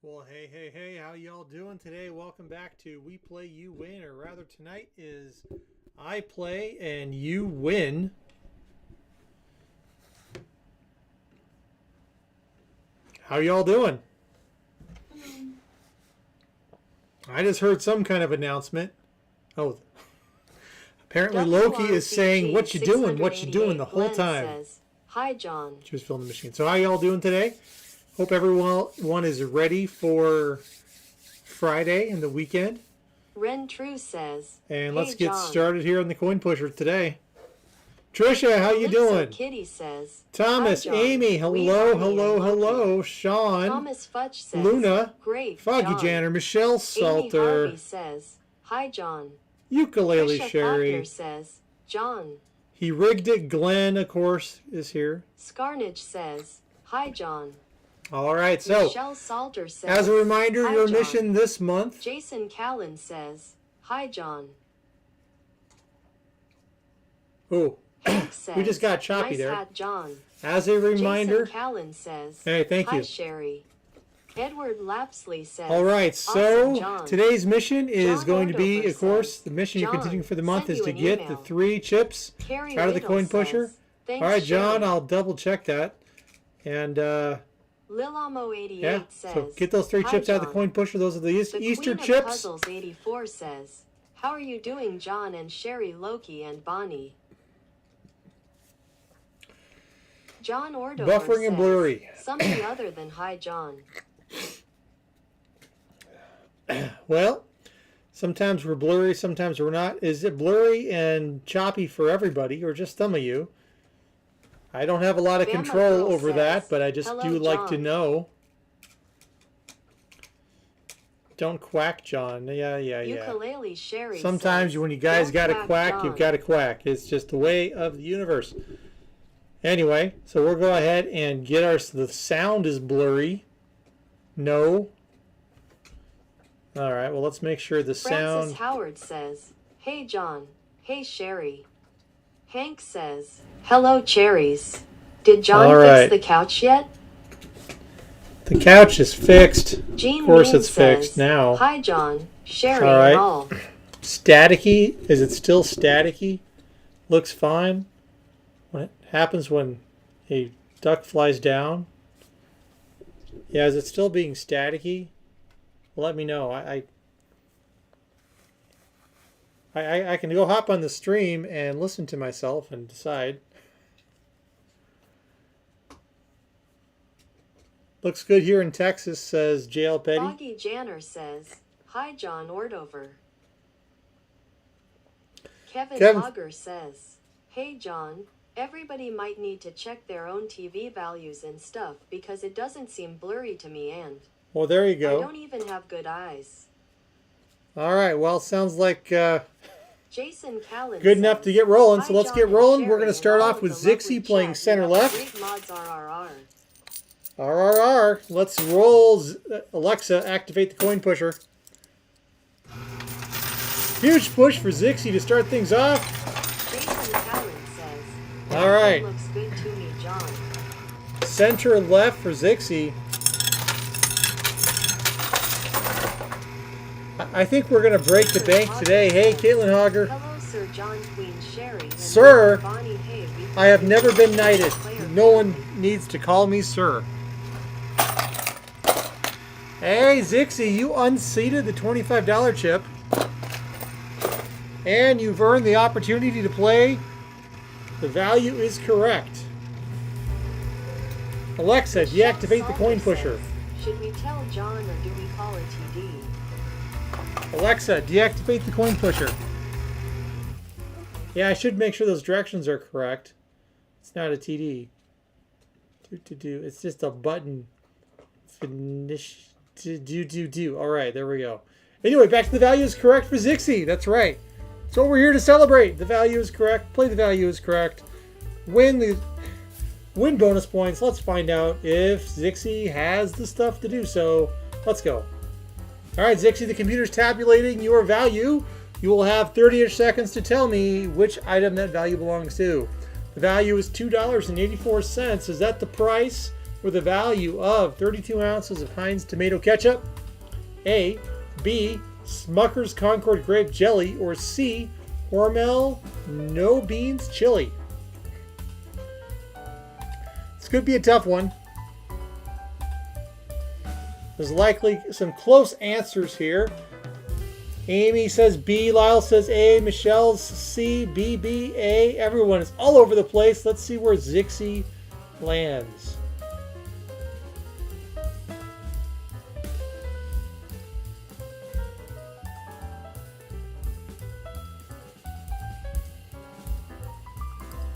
Well, hey, how y'all doing today? Welcome back to We Play, You Win, or rather tonight is I play and you win. How y'all doing? I just heard some kind of announcement. Oh, apparently Loki is saying, what you doing the whole time. Says, hi, John. She was filling the machine. So how y'all doing today? Hope everyone is ready for Friday and the weekend. Ren True says, And hey, let's get John. started here on the coin pusher today. Trisha, how you Calypso doing? Kitty says, Thomas, hi, John. Amy, hello. Sean, Thomas Fudge says, Luna, great, Foggy John. Janner, Michelle Amy Salter, Harvey says, hi, John. Ukulele Trisha Sherry. Faulkner says, John. He rigged it. Glenn, of course, is here. Scarnage says, hi, John. All right, so Michelle Salter says, as a reminder, hi, your John. mission this month. Jason Callan says, hi, John. Oh, Hank says, we just got choppy nice there. hat, John. As a reminder. Jason Callan says, Hey, thank hi, you. Sherry. Edward Lapsley says, All right, so awesome, John. today's mission is John going to be, Ordover of course, says, the mission you're John, continuing for the month sent is to you an get email. the 3 chips Carrie out of the Riddle coin pusher. says, thanks, All right, John, Sherry. I'll double check that. And Lilamo88 yeah, says, so get those 3 hi, chips out of the John. coin pusher. Those are the The Easter Queen chips. Of Puzzles 84 says, how are you doing, John and Sherry, Loki and Bonnie? John Ordover Buffering says, and blurry. something other than hi, John. Well, sometimes we're blurry, sometimes we're not. Is it blurry and choppy for everybody or just some of you? I don't have a lot of Bama control Girl over says, that, but I just hello, do like to John. know. Don't quack, John. Yeah. Ukulele Sherry Sometimes says, when you guys don't got to quack, quack, John. you've got to quack. It's just the way of the universe. Anyway, so we'll go ahead and get the sound is blurry. No. All right, well, let's make sure the Francis sound... Howard says, hey, John. Hey, Sherry. Hank says, hello, cherries. Did John All right. fix the couch yet? The couch is fixed. Jean Of course Mean it's fixed says, now. hi, John. Sherry All right. and all. Staticky? Is it still staticky? Looks fine. What happens when a duck flies down? Yeah, is it still being staticky? Let me know. I can go hop on the stream and listen to myself and decide. Looks good here in Texas, says JL Petty. Foggy Janner says, hi, John Ordover. Kevin Hogger says, hey, John. Everybody might need to check their own TV values and stuff because it doesn't seem blurry to me and... Well, there you I go. don't even have good eyes. All right. Well, sounds like Jason Callan good enough to get rolling. So hi, let's John get and rolling. We're Sherry going to and start all off of with the lovely Zixie playing chat. center You left. have great mods, RRR. RRR. Let's roll. Alexa, activate the coin pusher. Huge push for Zixie to start things off. Jason Callan says, All right. that looks good to me, John. Center left for Zixie. I think we're going to break the bank today. Hey, Caitlin Hogger. Hello, Sir John, Queen Sherry, and Sir, Bonnie. Hey, I have never been knighted. No one needs to call me sir. Hey, Zixie, you unseated the $25 chip. And you've earned the opportunity to play. The value is correct. Alexa, deactivate the coin pusher. Should we tell John or do we call it TD? Alexa, deactivate the coin pusher. Yeah, I should make sure those directions are correct. It's not a TD. It's just a button. Finish. Do. All right, there we go. Anyway, back to the value is correct for Zixie. That's right. So we're here to celebrate. The value is correct. Play the value is correct. Win bonus points. Let's find out if Zixie has the stuff to do so. Let's go. All right, Zixie, the computer's tabulating your value. You will have 30-ish seconds to tell me which item that value belongs to. The value is $2.84. Is that the price with a value of 32 ounces of Heinz tomato ketchup? A, B, Smucker's Concord grape jelly, or C, Hormel no beans chili? This could be a tough one. There's likely some close answers here. Amy says B, Lyle says A, Michelle's C, B, B, A. Everyone is all over the place. Let's see where Zixie lands.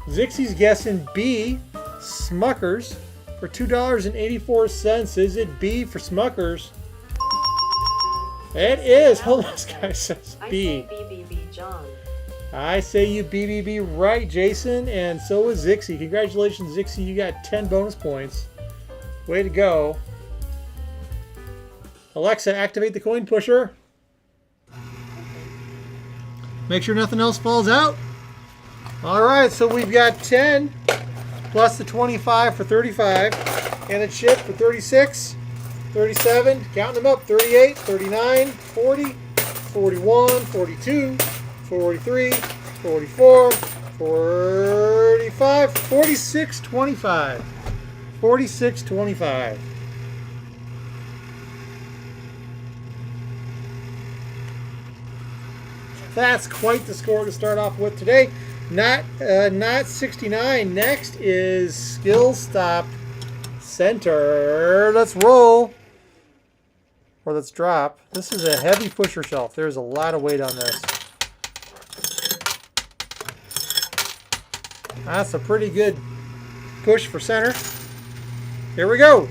Zixie's guessing B, Smucker's, for $2.84. Is it B for Smucker's? It is. Hold on, this guy says B. I say BBB, John. I say you BBB right, Jason, and so is Zixie. Congratulations, Zixie. You got 10 bonus points. Way to go. Alexa, activate the coin pusher. Make sure nothing else falls out. All right, so we've got 10 plus the 25 for 35 and a chip for 36, 37, counting them up, 38, 39, 40, 41, 42, 43, 44, 45, 46, 25. 46, 25. That's quite the score to start off with today. Not 69. Next is Skill Stop Center. Let's roll. Or let's drop. This is a heavy pusher shelf. There's a lot of weight on this. That's a pretty good push for center. Here we go.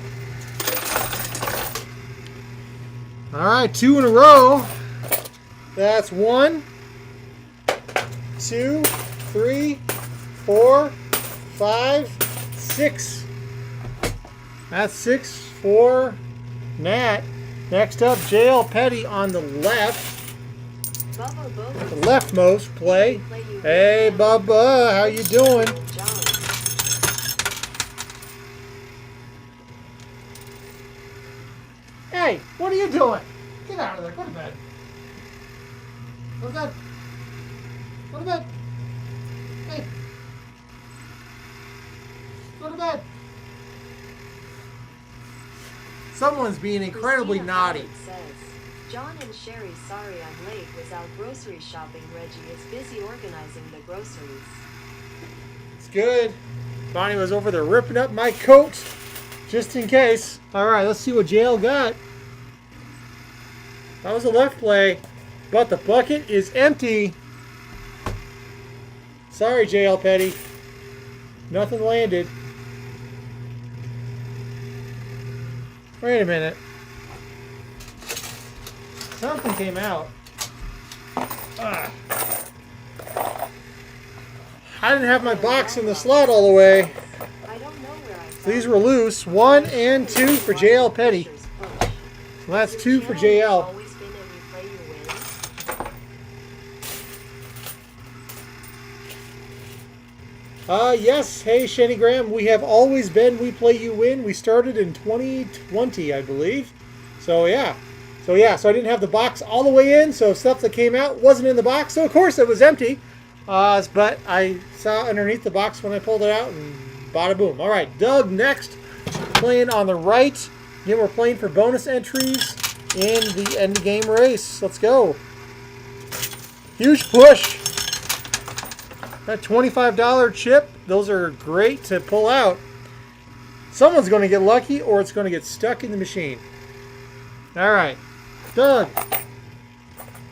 All right, 2 in a row. That's 1, 2, 3, 4, 5, 6. That's 6 for Nat. Next up, JL Petty on the left. The leftmost play. Hey, Bubba, how you doing? Hey, what are you doing? Get out of there. Go to bed. Go to bed. Go to bed. Hey. Go to bed. Someone's being incredibly naughty. Says, John and Sherry, sorry I'm late. Was out grocery shopping. Reggie is busy organizing the groceries. It's good. Bonnie was over there ripping up my coat just in case. All right, let's see what JL got. That was a left play, but the bucket is empty. Sorry, JL Petty. Nothing landed. Wait a minute. Something came out. I didn't have my box in the slot all the way. So these were loose. 1 and 2 for JL Petty. Well, that's 2 for JL. Yes. Hey, Shanny Graham. We have always been We Play You Win. We started in 2020, I believe. So, yeah. So I didn't have the box all the way in, so stuff that came out wasn't in the box. So, of course, it was empty. But I saw underneath the box when I pulled it out, and bada boom. All right, Doug next. Playing on the right. Again, we're playing for bonus entries in the end of game race. Let's go. Huge push. That $25 chip, those are great to pull out. Someone's going to get lucky or it's going to get stuck in the machine. All right, Doug.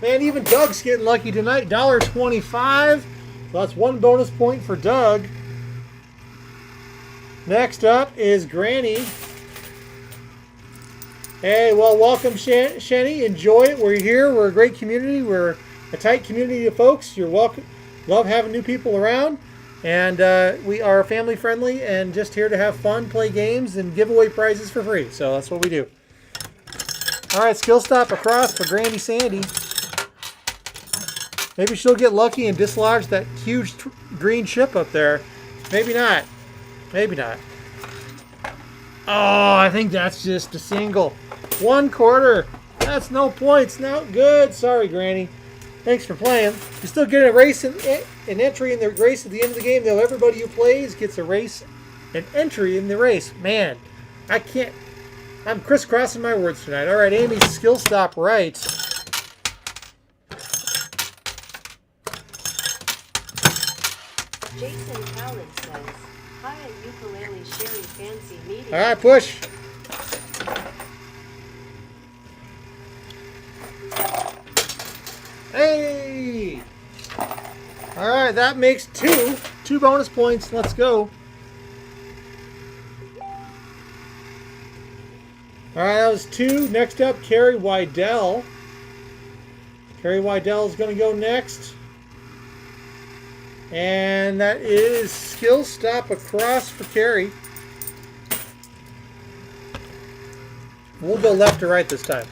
Man, even Doug's getting lucky tonight. $1.25. So that's 1 bonus point for Doug. Next up is Granny. Hey, well, welcome, Shanny. Enjoy it. We're here. We're a great community. We're a tight community of folks. You're welcome. Love having new people around, and we are family friendly and just here to have fun, play games, and give away prizes for free. So that's what we do. All right, skill stop across for Grandy Sandy. Maybe she'll get lucky and dislodge that huge green chip up there. Maybe not. Maybe not. Oh, I think that's just a single. 1/4. That's no points. No good. Sorry, Granny. Thanks for playing. You still get a race and an entry in the race at the end of the game, though. Everybody who plays gets a race and entry in the race. Man, I can't. I'm crisscrossing my words tonight. All right, Amy, skill stop right. Jason Callan says, hi at Ukulele Sherry Fancy Meeting. All right, push. Hey! All right, that makes two bonus points. Let's go. All right, that was 2. Next up, Carrie Wydell. Carrie Wydell is going to go next. And that is skill stop across for Carrie. We'll go left to right this time.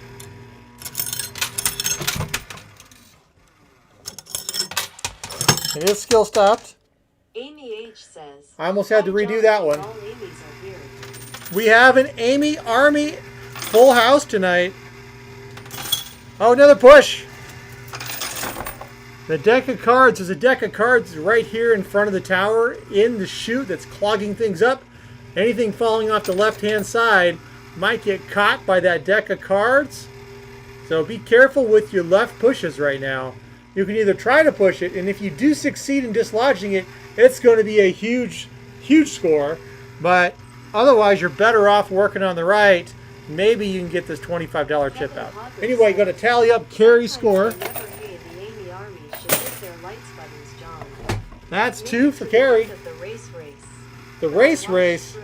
It is skill stopped. Amy H says, I almost had to redo that one. All Amy's are here. We have an Amy Army full house tonight. Oh, another push. The deck of cards is a deck of cards right here in front of the tower in the chute that's clogging things up. Anything falling off the left-hand side might get caught by that deck of cards. So be careful with your left pushes right now. You can either try to push it, and if you do succeed in dislodging it, it's going to be a huge, huge score. But otherwise, you're better off working on the right. Maybe you can get this $25 chip out. Anyway, going to tally up Carrie's score. That's 2 for Carrie. The race.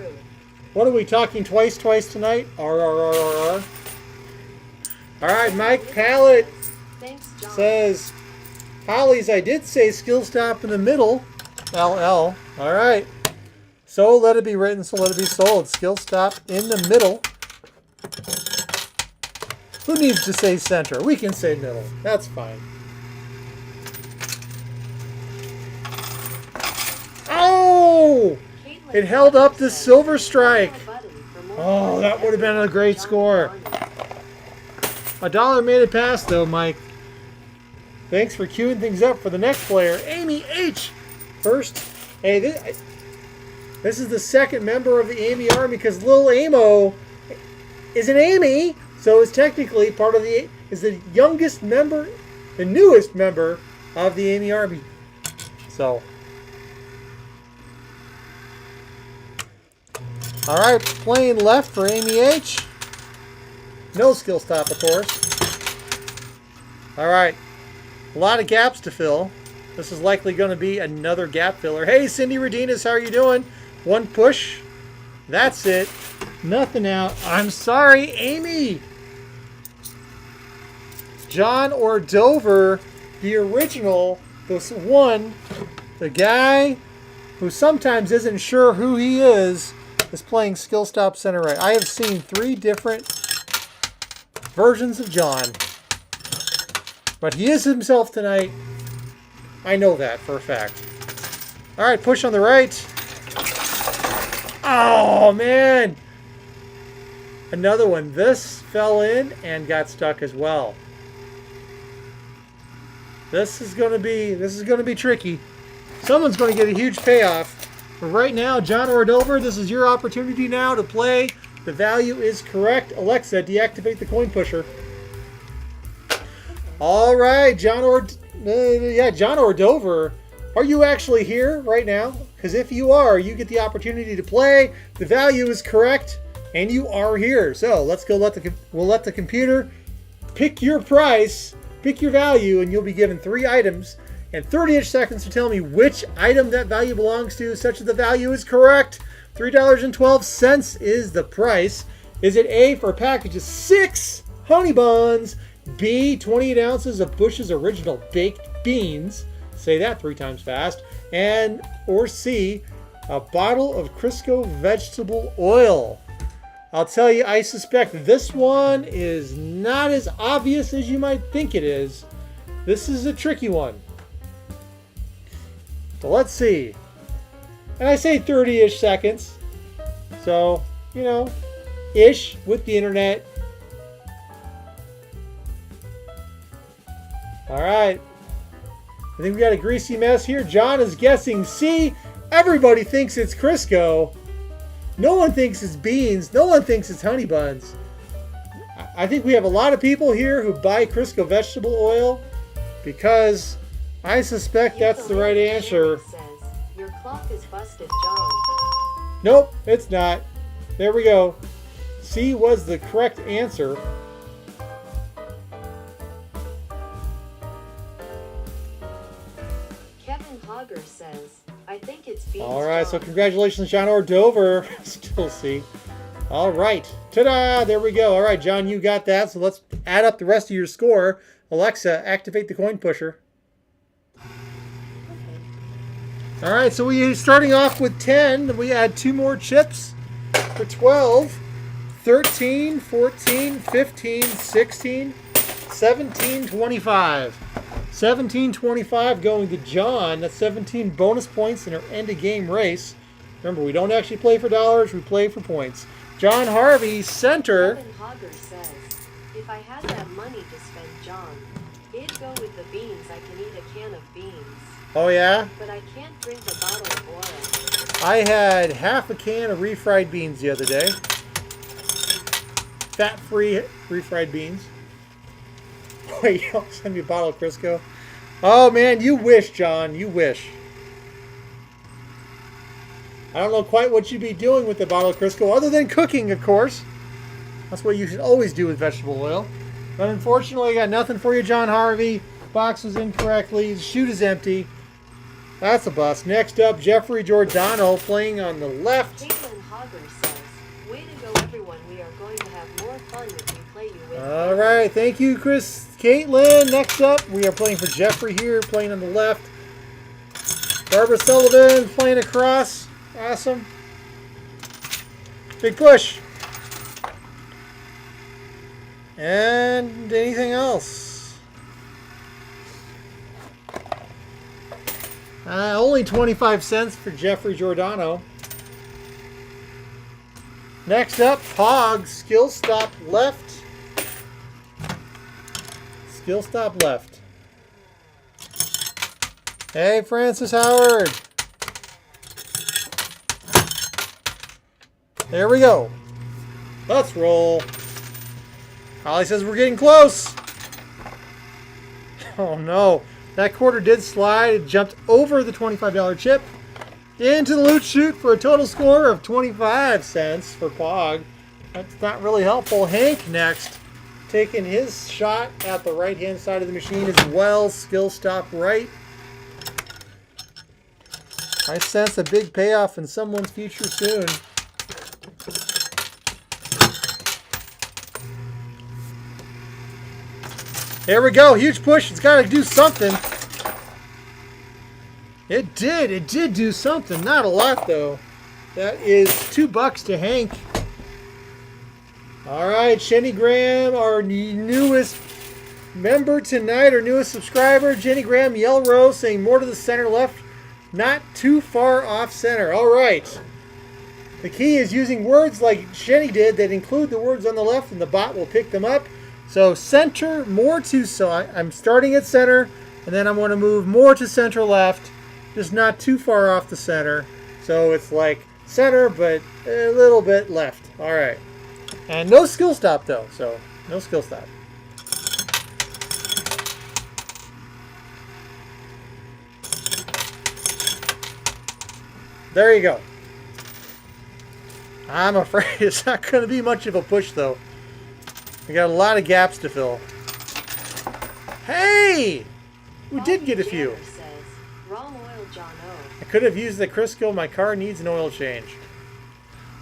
What are we talking twice tonight? R. All right, Mike Pallet says, Hollies, I did say skill stop in the middle. LL. All right. So let it be written, so let it be sold. Skill stop in the middle. Who needs to say center? We can say middle. That's fine. Oh! It held up the silver strike. Oh, that would have been a great score. $1 made it past, though, Mike. Thanks for queuing things up for the next player, Amy H. First, hey, this is the second member of the Amy Army because Lil Amo is an Amy, so it's technically part of is the youngest member, the newest member of the Amy Army. So, all right, playing left for Amy H. No skill stop, of course. All right. A lot of gaps to fill. This is likely going to be another gap filler. Hey, Cindy Redinas, how are you doing? 1 push. That's it. Nothing out. I'm sorry, Amy. John Ordover, the original, the guy who sometimes isn't sure who he is playing skill stop center right. I have seen 3 different versions of John. But he is himself tonight. I know that for a fact. All right, push on the right. Oh, man. Another one. This fell in and got stuck as well. This is going to be tricky. Someone's going to get a huge payoff. But right now, John Ordover, this is your opportunity now to play. The value is correct. Alexa, deactivate the coin pusher. All right, John Ordover, are you actually here right now? Because if you are, you get the opportunity to play. The value is correct, and you are here. So let's go. We'll let the computer pick your price, pick your value, and you'll be given 3 items and 30-ish seconds to tell me which item that value belongs to, such that the value is correct. $3.12 is the price. Is it A, for a package of 6 honey buns? B, 28 ounces of Bush's Original Baked Beans. Say that 3 times fast. Or C, a bottle of Crisco vegetable oil. I'll tell you, I suspect this one is not as obvious as you might think it is. This is a tricky one. So let's see. And I say 30-ish seconds. So you know, ish with the internet. All right. I think we got a greasy mess here. John is guessing C. Everybody thinks it's Crisco. No one thinks it's beans. No one thinks it's honey buns. I think we have a lot of people here who buy Crisco vegetable oil because I suspect that's the right answer. Says, your clock is busted, John. Nope, it's not. There we go. C was the correct answer. Kevin Hogger says, I think it's beans. All right, so John. congratulations, John Ordover. Still C. All right. Ta-da! There we go. All right, John, you got that. So let's add up the rest of your score. Alexa, activate the coin pusher. All right, so we starting off with 10. We add 2 more chips for 12, 13, 14, 15, 16, 17, 25. 17.25 going to John. That's 17 bonus points in our end-of-game race. Remember, we don't actually play for dollars. We play for points. John Harvey, center. Kevin Hogger says, if I had that money to spend, John, it'd go with the beans. I can eat a can of beans. Oh, yeah? But I can't drink a bottle of oil. I had half a can of refried beans the other day. Fat-free refried beans. Wait, you don't send me a bottle of Crisco? Oh, man, you wish, John. You wish. I don't know quite what you'd be doing with the bottle of Crisco, other than cooking, of course. That's what you should always do with vegetable oil. But unfortunately, I got nothing for you, John Harvey. Box was incorrectly. The chute is empty. That's a bust. Next up, Jeffrey Giordano playing on the left. Caitlin Hogger says, way to go, everyone. We are going to have more fun if we play you with. All right. Thank you, Chris. Caitlin. Next up, we are playing for Jeffrey here, playing on the left. Barbara Sullivan playing across. Awesome. Big push. And anything else? Only 25 cents for Jeffrey Giordano. Next up, Pog, skill stop left. Skill stop left. Hey, Francis Howard. There we go. Let's roll. Holly says we're getting close. Oh no. That quarter did slide. It jumped over the $25 chip into the loot chute for a total score of 25 cents for Pog. That's not really helpful. Hank next, taking his shot at the right-hand side of the machine as well. Skill stop right. I sense a big payoff in someone's future soon. There we go. Huge push. It's got to do something. It did do something. Not a lot, though. That is $2 to Hank. All right, Jenny Graham, our newest member tonight, our newest subscriber. Jenny Graham, yellow row, saying more to the center left. Not too far off center. All right. The key is using words like Jenny did that include the words on the left, and the bot will pick them up. So center, more to, so I'm starting at center, and then I'm going to move more to center left, just not too far off the center. So it's like center, but a little bit left. All right. And no skill stop, though, so no skill stop. There you go. I'm afraid it's not going to be much of a push, though. We got a lot of gaps to fill. Hey! We did get a few. Says, wrong oil, John O. I could have used the Crisco. My car needs an oil change.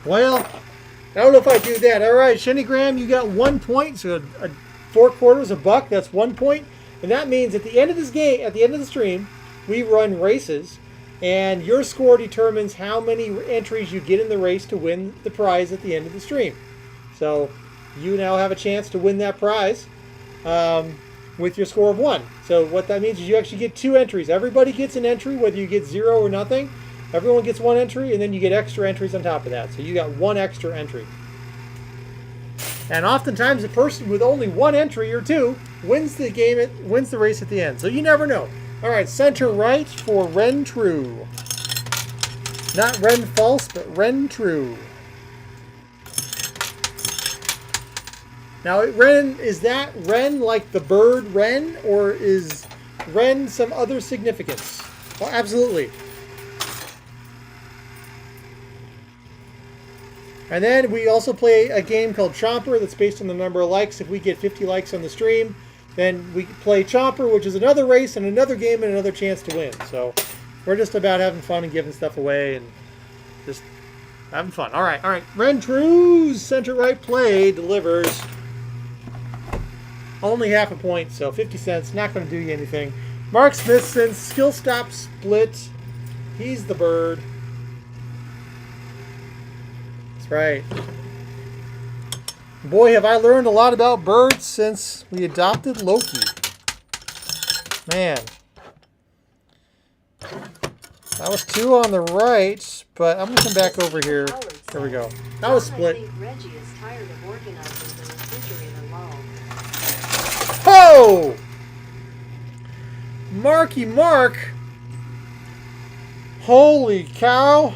Well, I don't know if I do that. All right, Shenny Graham, you got 1 point. So 4 quarters, $1. That's 1 point. And that means at the end of this game, at the end of the stream, we run races. And your score determines how many entries you get in the race to win the prize at the end of the stream. So you now have a chance to win that prize with your score of 1. So what that means is you actually get 2 entries. Everybody gets an entry, whether you get 0 or nothing. Everyone gets one entry, and then you get extra entries on top of that. So you got one extra entry. And oftentimes, the person with only one entry or two wins the game. Wins the race at the end. So you never know. All right, center right for Ren True. Not Ren False, but Ren True. Now, Ren, is that Ren like the bird Ren, or is Ren some other significance? Well, absolutely. And then we also play a game called Chomper that's based on the number of likes. If we get 50 likes on the stream, then we play Chomper, which is another race and another game and another chance to win. So we're just about having fun and giving stuff away and just having fun. All right, all right. Ren True's center right play delivers only half a point, so 50 cents. Not going to do you anything. Mark Smithson's skill stop split. He's the bird. Right. Boy, have I learned a lot about birds since we adopted Loki. Man. That was 2 on the right, but I'm going to come back over here. There we go. That was split. I think Reggie is tired of organizing the refrigerator lull. Ho! Marky Mark. Holy cow.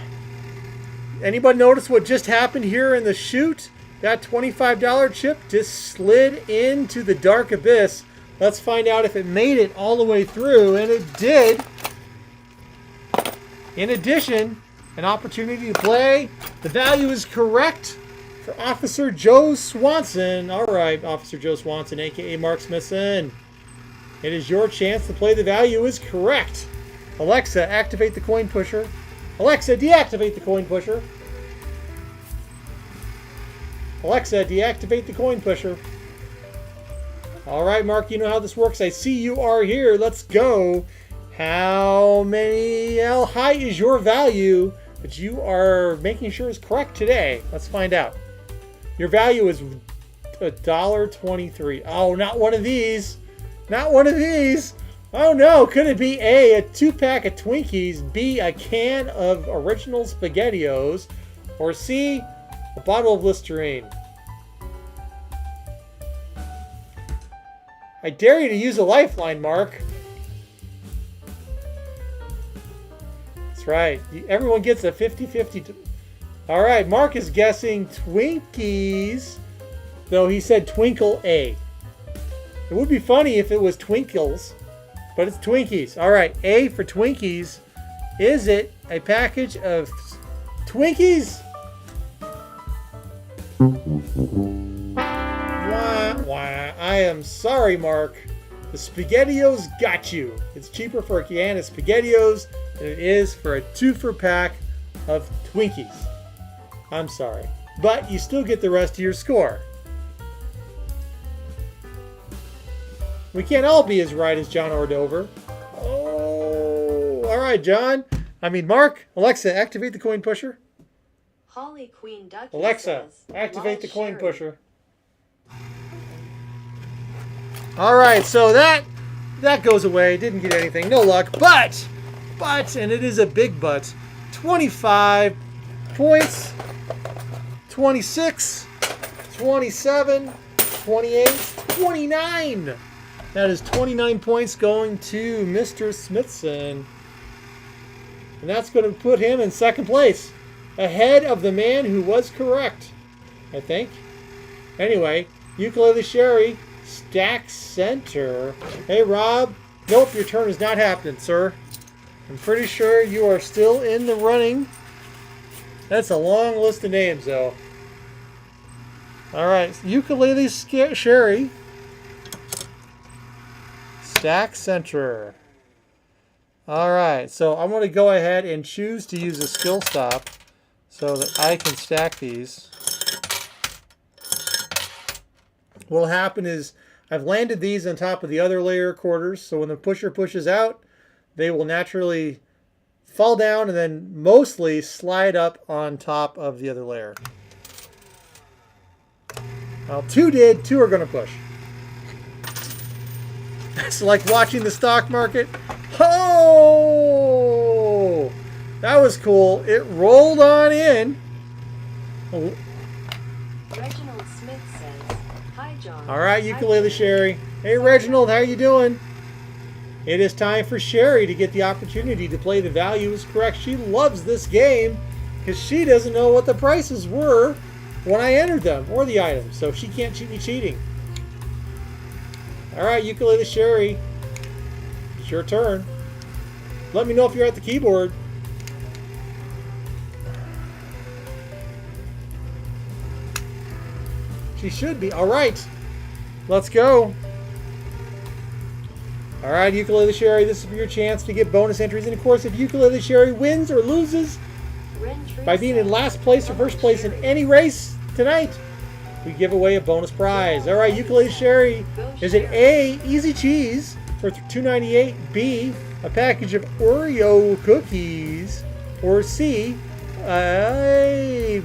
Anybody notice what just happened here in the chute? That $25 chip just slid into the dark abyss. Let's find out if it made it all the way through, and it did. In addition, an opportunity to play. The value is correct for Officer Joe Swanson. All right, Officer Joe Swanson, a.k.a. Mark Smithson. It is your chance to play. The value is correct. Alexa, activate the coin pusher. Alexa, deactivate the coin pusher. Alexa, deactivate the coin pusher. All right, Mark, you know how this works. I see you are here. Let's go. How high is your value that you are making sure is correct today? Let's find out. Your value is $1.23. Oh, not one of these. Not one of these. Oh no, could it be A, a 2-pack of Twinkies, B, a can of original SpaghettiOs, or C, a bottle of Listerine? I dare you to use a lifeline, Mark. That's right. Everyone gets a 50-50. All right, Mark is guessing Twinkies, though he said Twinkle A. It would be funny if it was Twinkles. But it's Twinkies. All right, A for Twinkies. Is it a package of Twinkies? Wah, wah. I am sorry, Mark. The SpaghettiOs got you. It's cheaper for a can of SpaghettiOs than it is for a 2-for-pack of Twinkies. I'm sorry. But you still get the rest of your score. We can't all be as right as John Ordover. Oh, all right, John. Mark. Alexa, activate the coin pusher. Holly Queen Ducky Alexa, says, activate the coin Sherry. pusher. All right, so that goes away. Didn't get anything. No luck. But, and it is a big but, 25 points, 26, 27, 28, 29. That is 29 points going to Mr. Smithson. And that's going to put him in second place. Ahead of the man who was correct, I think. Anyway, Ukulele Sherry, stack center. Hey, Rob. Nope, your turn is not happening, sir. I'm pretty sure you are still in the running. That's a long list of names, though. All right, Ukulele Sherry. Stack center. All right, so I'm going to go ahead and choose to use a skill stop so that I can stack these. What will happen is I've landed these on top of the other layer quarters, so when the pusher pushes out, they will naturally fall down and then mostly slide up on top of the other layer. Well, 2 did, 2 are going to push. It's like watching the stock market. Oh! That was cool. It rolled on in. Reginald Smith says, "Hi, John." All right, Hi, Ukulele John. Sherry. Hey, Reginald, how you doing? It is time for Sherry to get the opportunity to play The Value is Correct. She loves this game because she doesn't know what the prices were when I entered them or the items, so she can't cheat me cheating. All right, Ukulele Sherry, it's your turn. Let me know if you're at the keyboard. She should be. All right, let's go. All right, Ukulele Sherry, this is for your chance to get bonus entries. And of course, if Ukulele Sherry wins or loses by being in last place or first place in any race tonight, we give away a bonus prize. All right, Ukulele Sherry, is it A, easy cheese for $2.98, B, a package of Oreo cookies, or C, a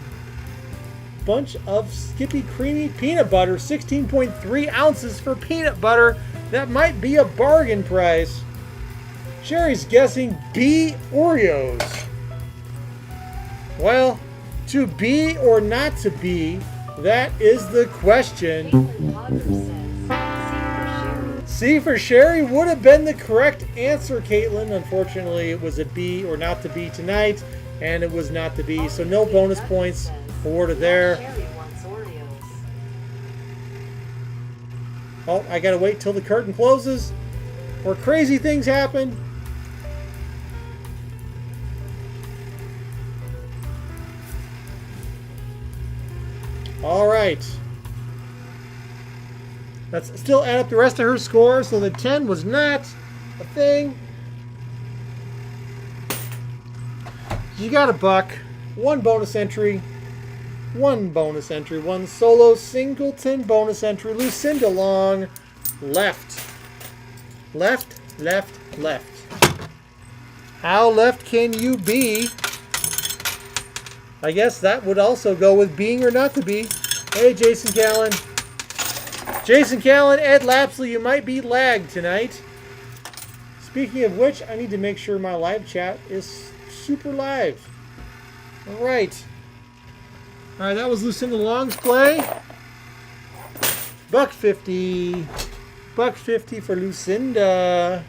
bunch of Skippy Creamy Peanut Butter, 16.3 ounces for peanut butter? That might be a bargain price. Sherry's guessing B, Oreos. Well, to be or not to be, that is the question. Caitlin Hogger says, C for Sherry would have been the correct answer, Caitlin. Unfortunately, it was a B or not to be tonight, and it was not to be, so no bonus points awarded there. Sherry wants Oreos. Oh, I gotta wait till the curtain closes, or crazy things happen. All right. Let's still add up the rest of her score, so the 10 was not a thing. You got a buck, one bonus entry, one solo singleton bonus entry. Lucinda Long, left. How left can you be? I guess that would also go with being or not to be. Hey, Jason Callan. Ed Lapsley, you might be lagged tonight. Speaking of which, I need to make sure my live chat is super live. All right, that was Lucinda Long's play. $1.50. $1.50 for Lucinda.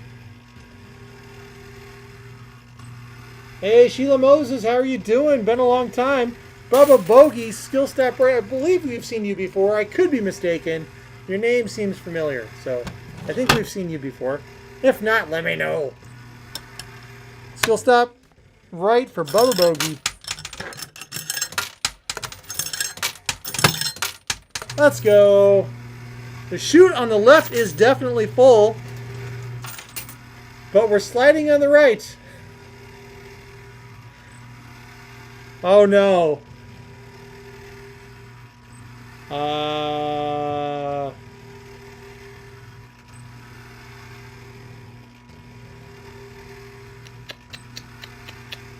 Hey, Sheila Moses, how are you doing? Been a long time. Bubba Bogey, Skill Step Ray, I believe we've seen you before. I could be mistaken. Your name seems familiar, so I think we've seen you before. If not, let me know. Skill Stop right for Bubba Bogey. Let's go. The chute on the left is definitely full, but we're sliding on the right. Oh no.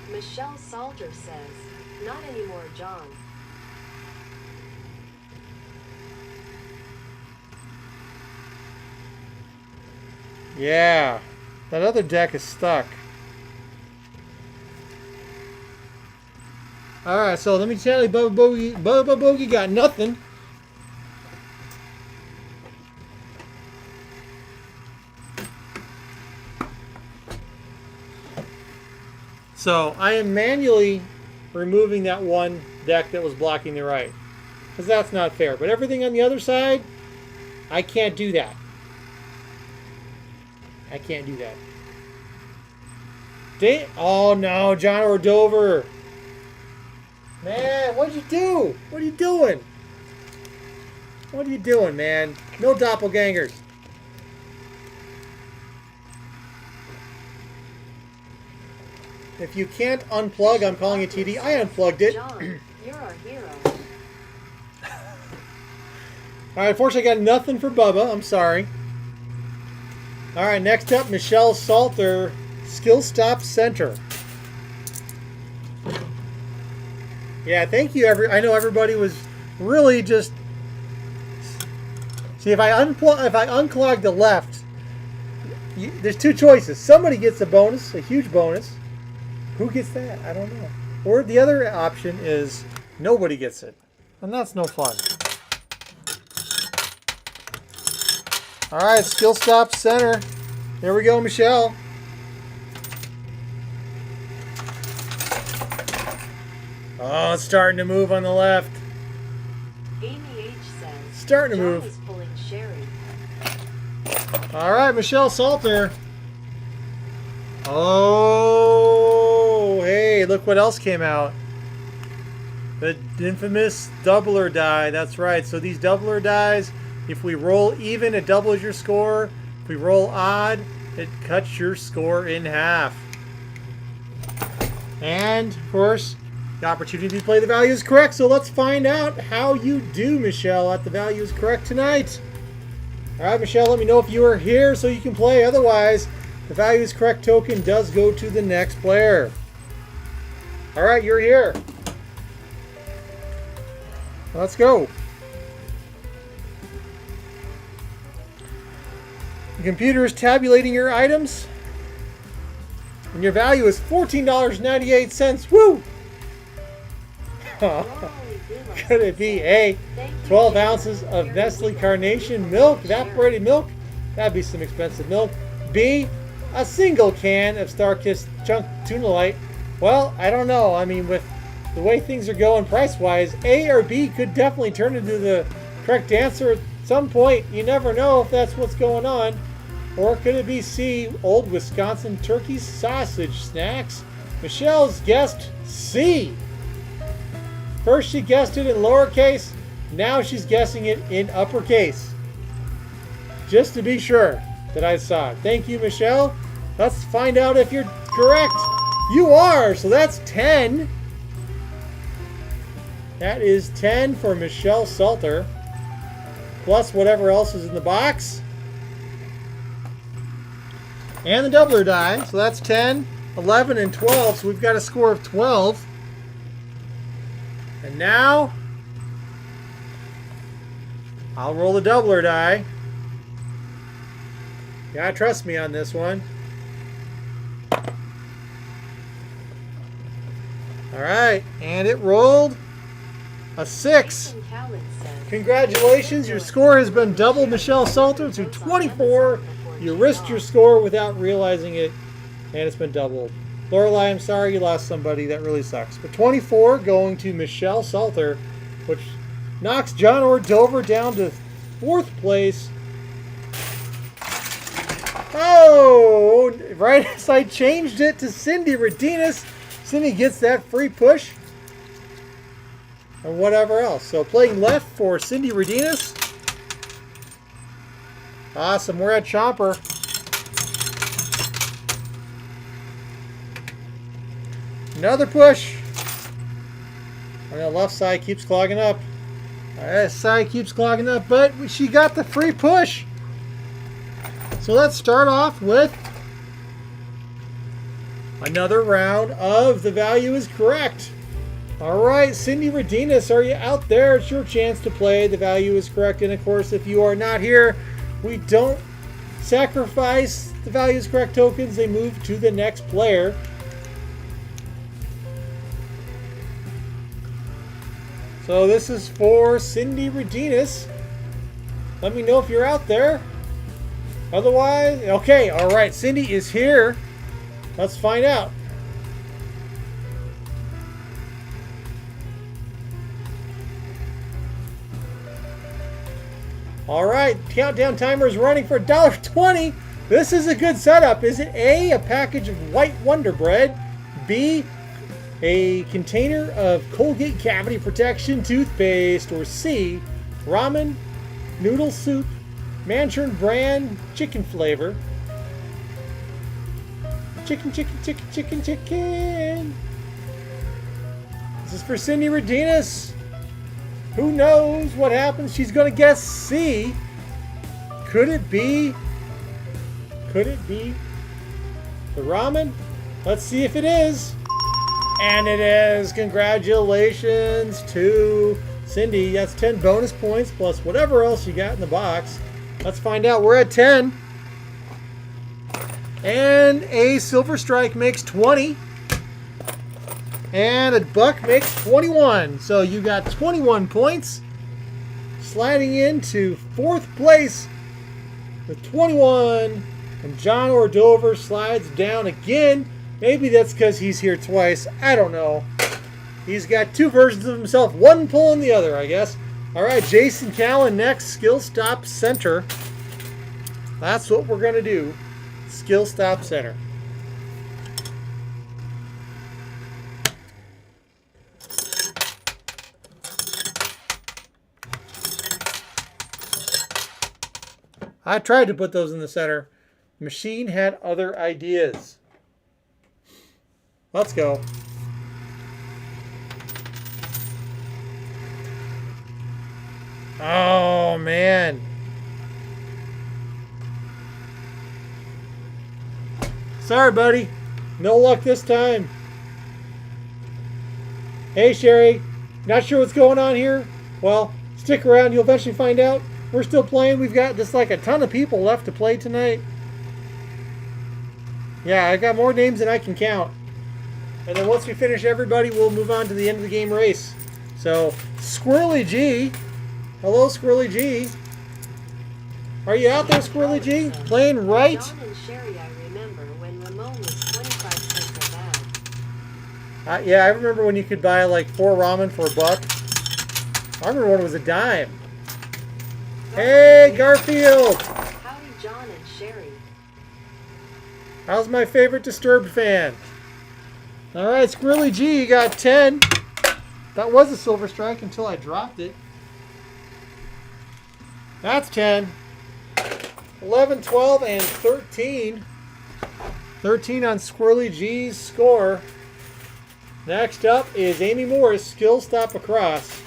Michelle Salter says, "Not anymore, John." Yeah, that other deck is stuck. Alright, so let me tell you, Bubba Bogey got nothing. So I am manually removing that one deck that was blocking the right, because that's not fair. But everything on the other side, I can't do that. Oh no, John Ordover. Man, what'd you do? What are you doing? What are you doing, man? No doppelgangers. If you can't unplug, I'm calling it TD. I unplugged it. John, you're our hero. Alright, unfortunately I got nothing for Bubba. I'm sorry. Alright, next up, Michelle Salter, Skill Stop Center. Yeah, thank you. I know everybody was really just... See, if I unclog the left, there's two choices. Somebody gets a bonus, a huge bonus, Who gets that? I don't know. Or the other option is nobody gets it. And that's no fun. All right, skill stop center. Here we go, Michelle. Oh, it's starting to move on the left. Amy H says, Starting to John move. is pulling Sherry. All right, Michelle Salter. Oh, hey, look what else came out. The infamous doubler die. That's right. So these doubler dies, if we roll even, it doubles your score. If we roll odd, it cuts your score in half. And, of course, the opportunity to play the value is correct. So let's find out how you do, Michelle, at the value is correct tonight. All right, Michelle, let me know if you are here so you can play. Otherwise, the value is correct token does go to the next player. All right, you're here. Let's go. The computer is tabulating your items. And your value is $14.98. Woo! Could it be A, 12 ounces of Nestle Carnation milk, evaporated milk? That'd be some expensive milk. B, a single can of Starkist Chunk Tuna Light. Well, I don't know. I mean, with the way things are going price-wise, A or B could definitely turn into the correct answer at some point. You never know if that's what's going on. Or could it be C, Old Wisconsin Turkey Sausage Snacks? Michelle's guessed C. First she guessed it in lowercase, now she's guessing it in uppercase. Just to be sure that I saw it. Thank you, Michelle. Let's find out if you're correct. You are, so that's 10. That is 10 for Michelle Salter, plus whatever else is in the box. And the doubler die, so that's 10, 11, and 12, so we've got a score of 12. And now, I'll roll the doubler die. You gotta trust me on this one. Alright, and it rolled a 6. Congratulations, your score has been doubled, Michelle Salter, to 24. You risked your score without realizing it, and it's been doubled. Lorelai, I'm sorry you lost somebody. That really sucks. But 24 going to Michelle Salter, which knocks John or Dover down to 4th place. Oh, right as I changed it to Cindy Redinas, Cindy gets that free push. And whatever else. So playing left for Cindy Redinas. Awesome. We're at Chomper. Another push. On the left side keeps clogging up. Right side keeps clogging up, but she got the free push. So let's start off with another round of the value is correct. All right, Cindy Redinas, are you out there? It's your chance to play. The value is correct. And of course, if you are not here, we don't sacrifice the value is correct tokens. They move to the next player. So this is for Cindy Redinas. Let me know if you're out there. Otherwise, okay, all right, Cindy is here. Let's find out. All right, countdown timer is running for $1.20. This is a good setup. Is it A, a package of white Wonder Bread, B, a container of Colgate Cavity Protection toothpaste, or C, ramen, noodle soup, Manchurn brand chicken flavor? Chicken, chicken, chicken, chicken, chicken. This is for Cindy Redinas. Who knows what happens? She's going to guess C. Could it be? Could it be the ramen? Let's see if it is. And it is. Congratulations to Cindy. That's 10 bonus points plus whatever else you got in the box. Let's find out. We're at 10. And a Silver Strike makes 20. And a buck makes 21. So you got 21 points. Sliding into 4th place with 21. And John Ordover slides down again. Maybe that's because he's here twice. I don't know. He's got 2 versions of himself. One pulling the other, I guess. All right, Jason Callan next. Skill Stop Center. That's what we're going to do. Skill Stop Center. I tried to put those in the center. Machine had other ideas. Let's go. Oh, man. Sorry, buddy. No luck this time. Hey, Sherry. Not sure what's going on here? Well, stick around. You'll eventually find out. We're still playing. We've got just like a ton of people left to play tonight. Yeah, I got more names than I can count. And then once we finish everybody, we'll move on to the end of the game race. So, Squirrely G. Hello, Squirrely G. Are you out there, Squirrely G? Playing right? John and Sherry, I remember when Ramon was 25 cents a bag. Yeah, I remember when you could buy like 4 ramen for $1. I remember when it was a dime. Hey, Garfield! Howdy, John and Sherry. How's my favorite Disturbed fan? Alright, Squirrely G, you got 10. That was a Silver Strike until I dropped it. That's 10. 11, 12, and 13. 13 on Squirrely G's score. Next up is Amy Morris, Skill Stop Across.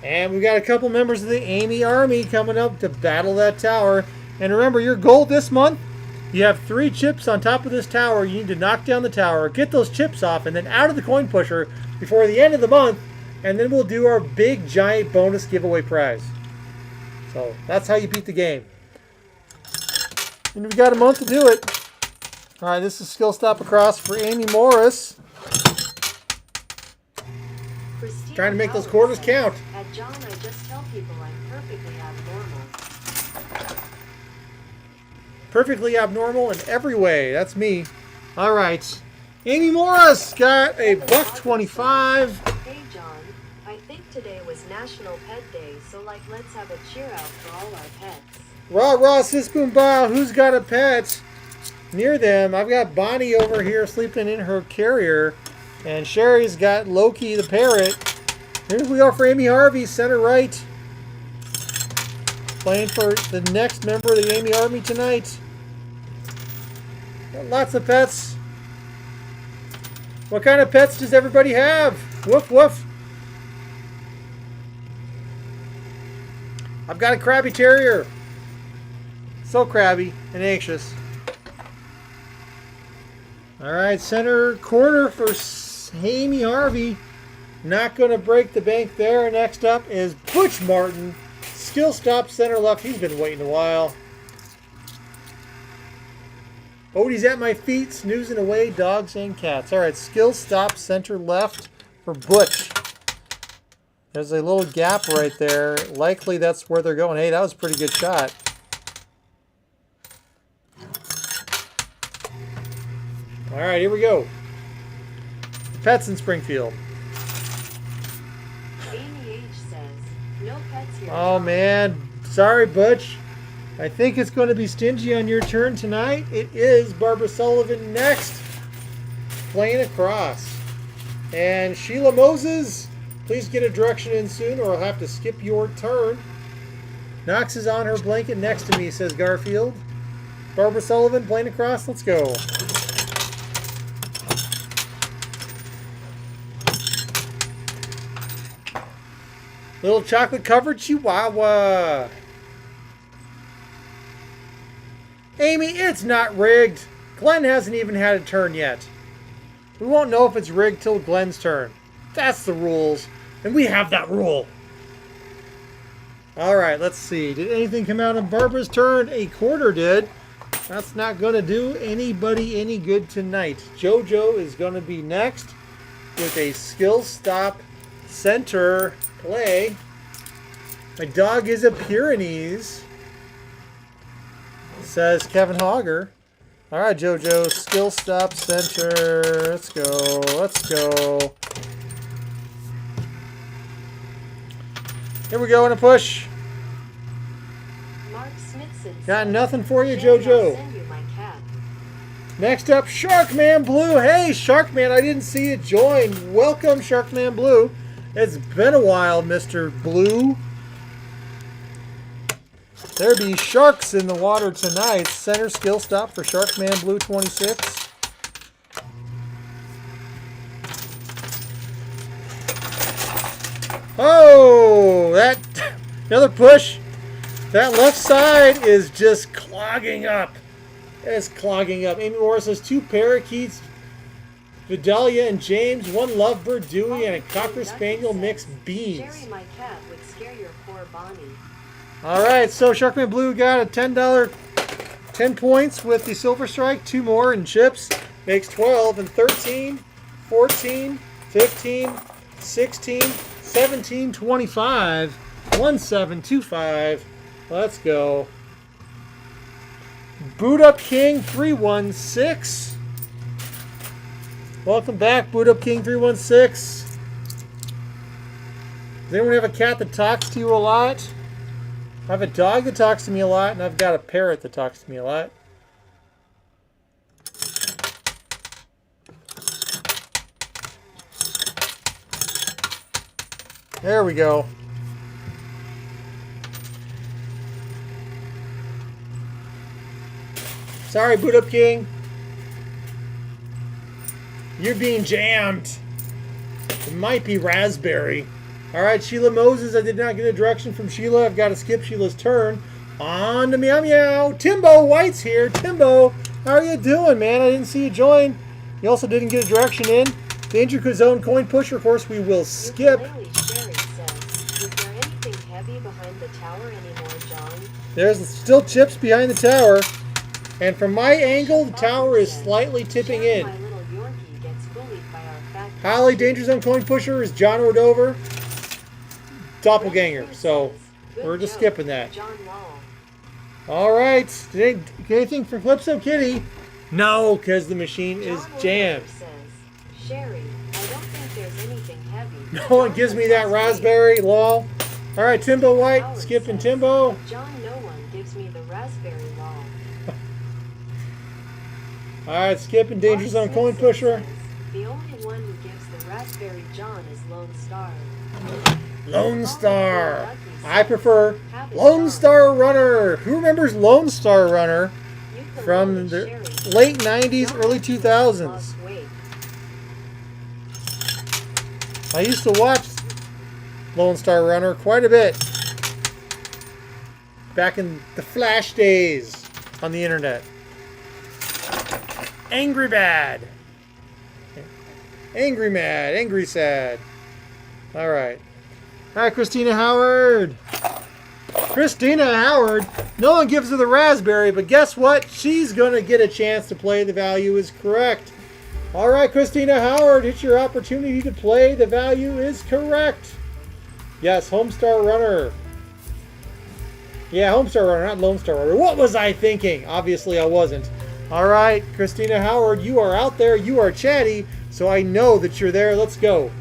And we've got a couple members of the Amy Army coming up to battle that tower. And remember, your goal this month, you have 3 chips on top of this tower. You need to knock down the tower, get those chips off, and then out of the coin pusher before the end of the month. And then we'll do our big, giant bonus giveaway prize. So that's how you beat the game. And we've got a month to do it. All right, this is Skill Stop Across for Amy Morris. Christina Trying to make those Howard quarters says, count. At John, I just tell people I'm perfectly abnormal. Perfectly abnormal in every way. That's me. All right. Amy Morris got a $1.25. Hey John, I think today was National Pet Day, so let's have a cheer out for all our pets. Rah rah sis boom bah. Who's got a pet near them? I've got Bonnie over here sleeping in her carrier, and Sherry's got Loki the parrot. Here we go for Amy Harvey, center right. Playing for the next member of the Amy Army tonight. Got lots of pets. What kind of pets does everybody have? Woof woof. I've got a Krabby Terrier. So crabby and anxious. Alright, center corner for Amy Harvey. Not going to break the bank there. Next up is Butch Martin. Skill Stop center left. He's been waiting a while. Odie's at my feet, snoozing away, dogs and cats. Alright, Skill Stop center left for Butch. There's a little gap right there. Likely that's where they're going. Hey, that was a pretty good shot. Alright, here we go. Pets in Springfield. Amy H says, no pets here. Oh, John. man. Sorry, Butch. I think it's going to be stingy on your turn tonight. It is Barbara Sullivan next. Playing across. And Sheila Moses, please get a direction in soon or I'll have to skip your turn. Knox is on her blanket next to me, says Garfield. Barbara Sullivan playing across. Let's go. Little chocolate covered chihuahua. Amy, it's not rigged. Glenn hasn't even had a turn yet. We won't know if it's rigged till Glenn's turn. That's the rules. And we have that rule. Alright, let's see. Did anything come out on Barbara's turn? A quarter did. That's not going to do anybody any good tonight. JoJo is going to be next with a skill stop center play. My dog is a Pyrenees, says Kevin Hogger. All right, JoJo, skill stop center. Let's go. Let's go. Here we go in a push. Mark Smithson Got says, nothing for you, "Jerry, I'll JoJo. send you my cat." Next up, Sharkman Blue. Hey, Sharkman, I didn't see you join. Welcome, Sharkman Blue. It's been a while, Mr. Blue. There be sharks in the water tonight. Center skill stop for Sharkman Blue 26. Oh, that another push. That left side is just clogging up. It's clogging up. Amy Morris says 2 parakeets, Vidalia and James, 1 lovebird Dewey, and a Cocker Spaniel mixed beans. Jerry, my cat would scare your poor Bonnie. All right, so Sharkman Blue got a $10, 10 points with the Silver Strike, 2 more in chips, makes 12, and 13, 14, 15, 16, 17, 25, 1725. Let's go. Boot Up King 316. Welcome back, Boot Up King 316. Does anyone have a cat that talks to you a lot? I have a dog that talks to me a lot, and I've got a parrot that talks to me a lot. There we go. Sorry, Boot Up King. You're being jammed. It might be raspberry. All right, Sheila Moses. I did not get a direction from Sheila. I've got to skip Sheila's turn. On to Meow Meow. Timbo White's here. Timbo, how are you doing, man? I didn't see you join. You also didn't get a direction in. Danger Zone coin pusher, of course, we will skip. Ukulele Sherry says, "Is there anything heavy behind the tower anymore, John?" There's still chips behind the tower. And from my angle, the tower is slightly tipping Sherry, in. my little Yorkie gets bullied by our fat cat. Holly Danger Zone coin pusher is John Ordover. Doppelganger. So Good we're just joke, skipping that. John Law. All right. Anything from Flipso Kitty? No, because the machine is John jammed. Wilder says, "Sherry, I don't think there's anything heavy." No one gives me that raspberry, lol. All right, Timbo White, Howard skipping says, Timbo. "John, no one gives me the raspberry law." All right, skipping Danger Mark Zone coin Smithson pusher. says, "The only one who gives the raspberry John is Lone Star." Lone Star. Lucky I prefer Have it, Lone John. Star Runner. Who remembers Lone Star Runner Ukulele from the Sherry. late 90s, John early actually 2000s? lost weight. I used to watch Lone Star Runner quite a bit back in the Flash days on the internet. Angry Bad. Angry Mad. Angry Sad. All right. Hi, Christina Howard. Christina Howard. No one gives her the raspberry, but guess what? She's going to get a chance to play. The value is correct. All right, Christina Howard, it's your opportunity to play. The value is correct. Yes, Homestar Runner. Yeah, Homestar Runner, not Lone Star Runner. What was I thinking? Obviously, I wasn't. All right, Christina Howard, you are out there. You are chatty, so I know that you're there. Let's go.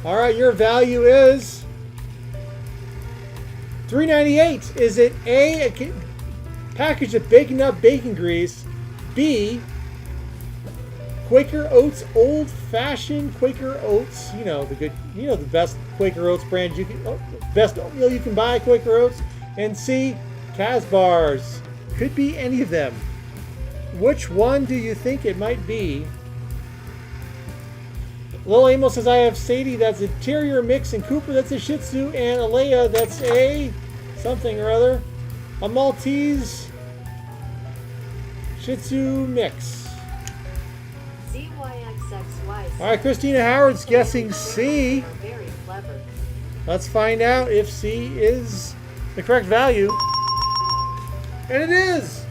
All right, your value is $3.98. Is it A, package of Bacon Nut bacon grease, B, Quaker Oats Old Fashioned Quaker Oats, the best Quaker Oats brand best oatmeal you can buy, Quaker Oats, and C, Casbars. Could be any of them. Which one do you think it might be? Lil Amos says, I have Sadie, that's a Terrier mix, and Cooper, that's a Shih Tzu, and Alea, that's a something or other. A Maltese Shih Tzu mix. ZYXXY. All right, Christina Howard's guessing C. Very clever. Let's find out if C is the correct value. And it is!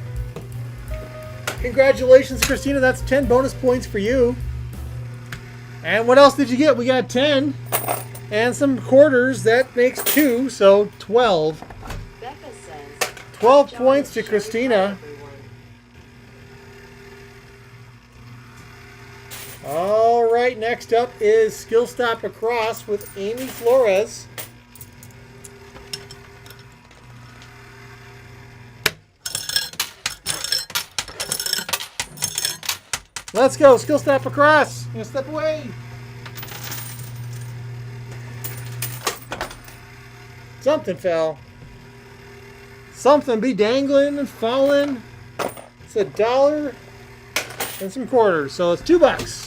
Congratulations, Christina. That's 10 bonus points for you. And what else did you get? We got 10 and some quarters. That makes 2, so 12. Becca says, 12 points to Christina. All right, next up is Skill Stop Across with Amy Flores. Let's go, Skill Stop Across. I'm gonna step away. Something fell. Something be dangling and falling. It's $1 and some quarters, so it's $2.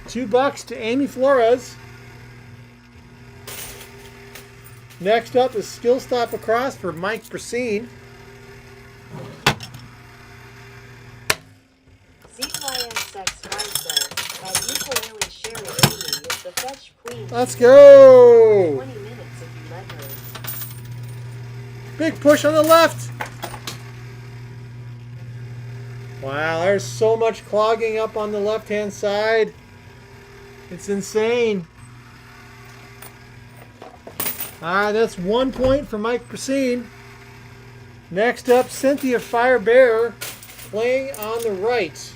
$2 to Amy Flores. Next up is Skill Stop Across for Mike Brasine. ZYSXY says, at Ukulele Sherry Amy is the fetch queen. Let's go! 20 minutes if you let her. Big push on the left. Wow, there's so much clogging up on the left-hand side. It's insane. Alright, that's 1 point for Mike Brasine. Next up, Cynthia Firebear playing on the right.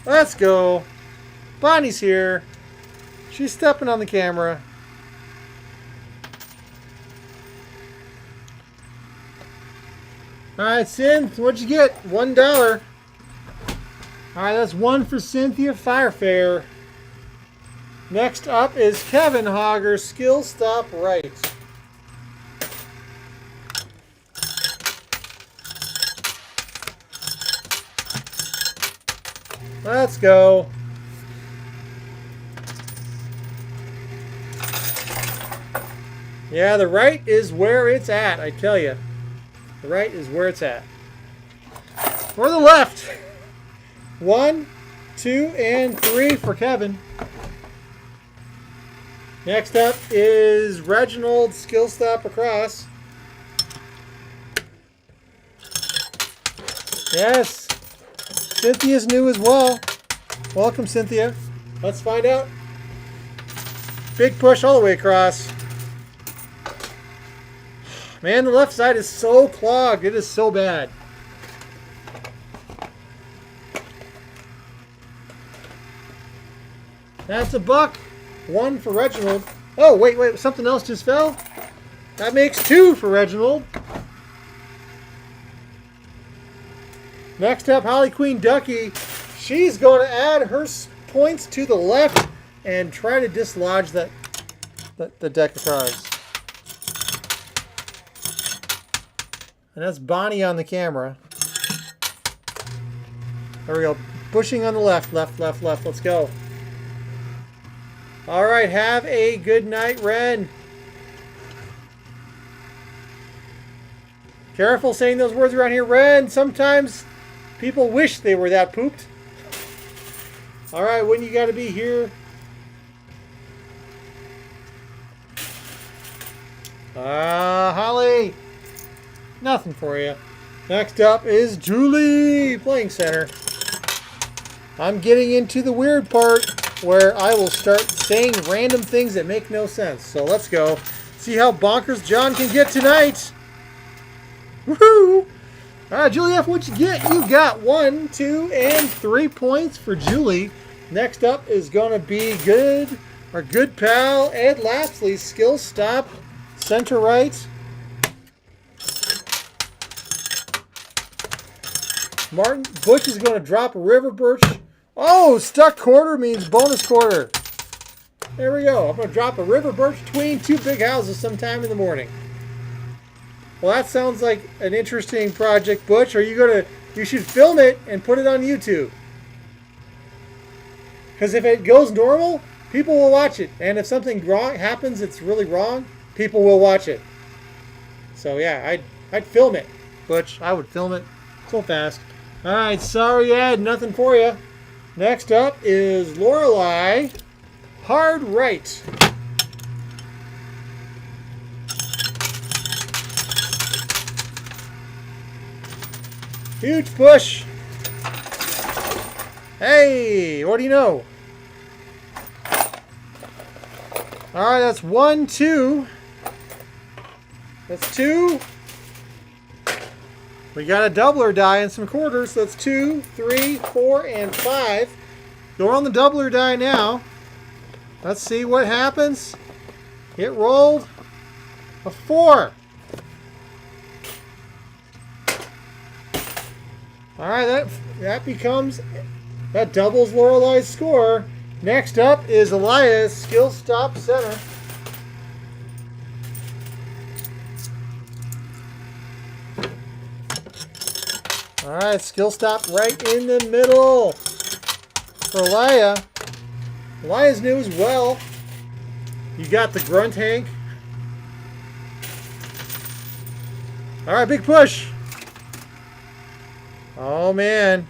Let's go. Bonnie's here. She's stepping on the camera. Alright, Cynth, what'd you get? $1. Alright, that's 1 for Cynthia Firefair. Next up is Kevin Hogger, Skill Stop Right. Let's go. Yeah, the right is where it's at, I tell you. The right is where it's at. For the left. 1, 2, and 3 for Kevin. Next up is Reginald, Skill Stop Across. Yes. Cynthia's new as well. Welcome, Cynthia. Let's find out. Big push all the way across. Man, the left side is so clogged. It is so bad. That's $1. 1 for Reginald. Oh, wait. Something else just fell. That makes 2 for Reginald. Next up, Holly Queen Ducky. She's going to add her points to the left and try to dislodge the deck of cards. And that's Bonnie on the camera. There we go. Pushing on the left. Left. Let's go. All right. Have a good night, Ren. Careful saying those words around here, Ren. Sometimes people wish they were that pooped. All right. When you got to be here. Holly. Nothing for you. Next up is Julie, Playing Center. I'm getting into the weird part where I will start saying random things that make no sense. So let's go. See how bonkers John can get tonight. Woohoo! All right, Julie F., what'd you get? You got 1, 2, and 3 points for Julie. Next up is going to be our good pal, Ed Lapsley, Skill Stop, Center Right. Martin Bush is going to drop a River Birch. Oh, stuck quarter means bonus quarter. There we go. I'm going to drop a River Birch between 2 big houses sometime in the morning. Well, that sounds like an interesting project, Butch. You should film it and put it on YouTube. Because if it goes normal, people will watch it. And if something wrong happens, it's really wrong, people will watch it. So yeah, I'd film it, Butch. I would film it so fast. All right, sorry, Ed, nothing for you. Next up is Lorelei. Hard right. Huge push. Hey, what do you know? All right, that's 1, 2. That's 2. We got a doubler die and some quarters. So that's 2, 3, 4, and 5. Go on the doubler die now. Let's see what happens. It rolled a 4. All right, that doubles Lorelei's score. Next up is Elias, skill stop center. All right, skill stop right in the middle for Elia. Elias new as well. You got the grunt Hank. All right, big push. Oh, man.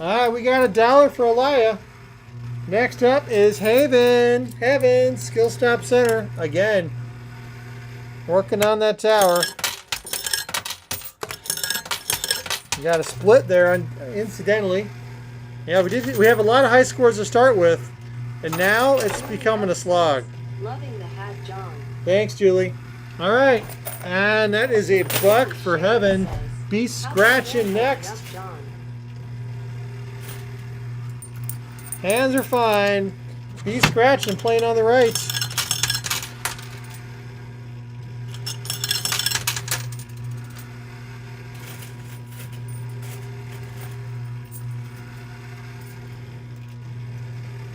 All right, we got $1 for Elia. Next up is Haven. Haven, skill stop center. Again, working on that tower. You got a split there, incidentally. Yeah, we have a lot of high scores to start with, and now it's becoming a slog. Loving the hat, John. Thanks, Julie. All right, and that is a buck for Heaven. Be scratching next. Hands are fine. Be scratching, playing on the right.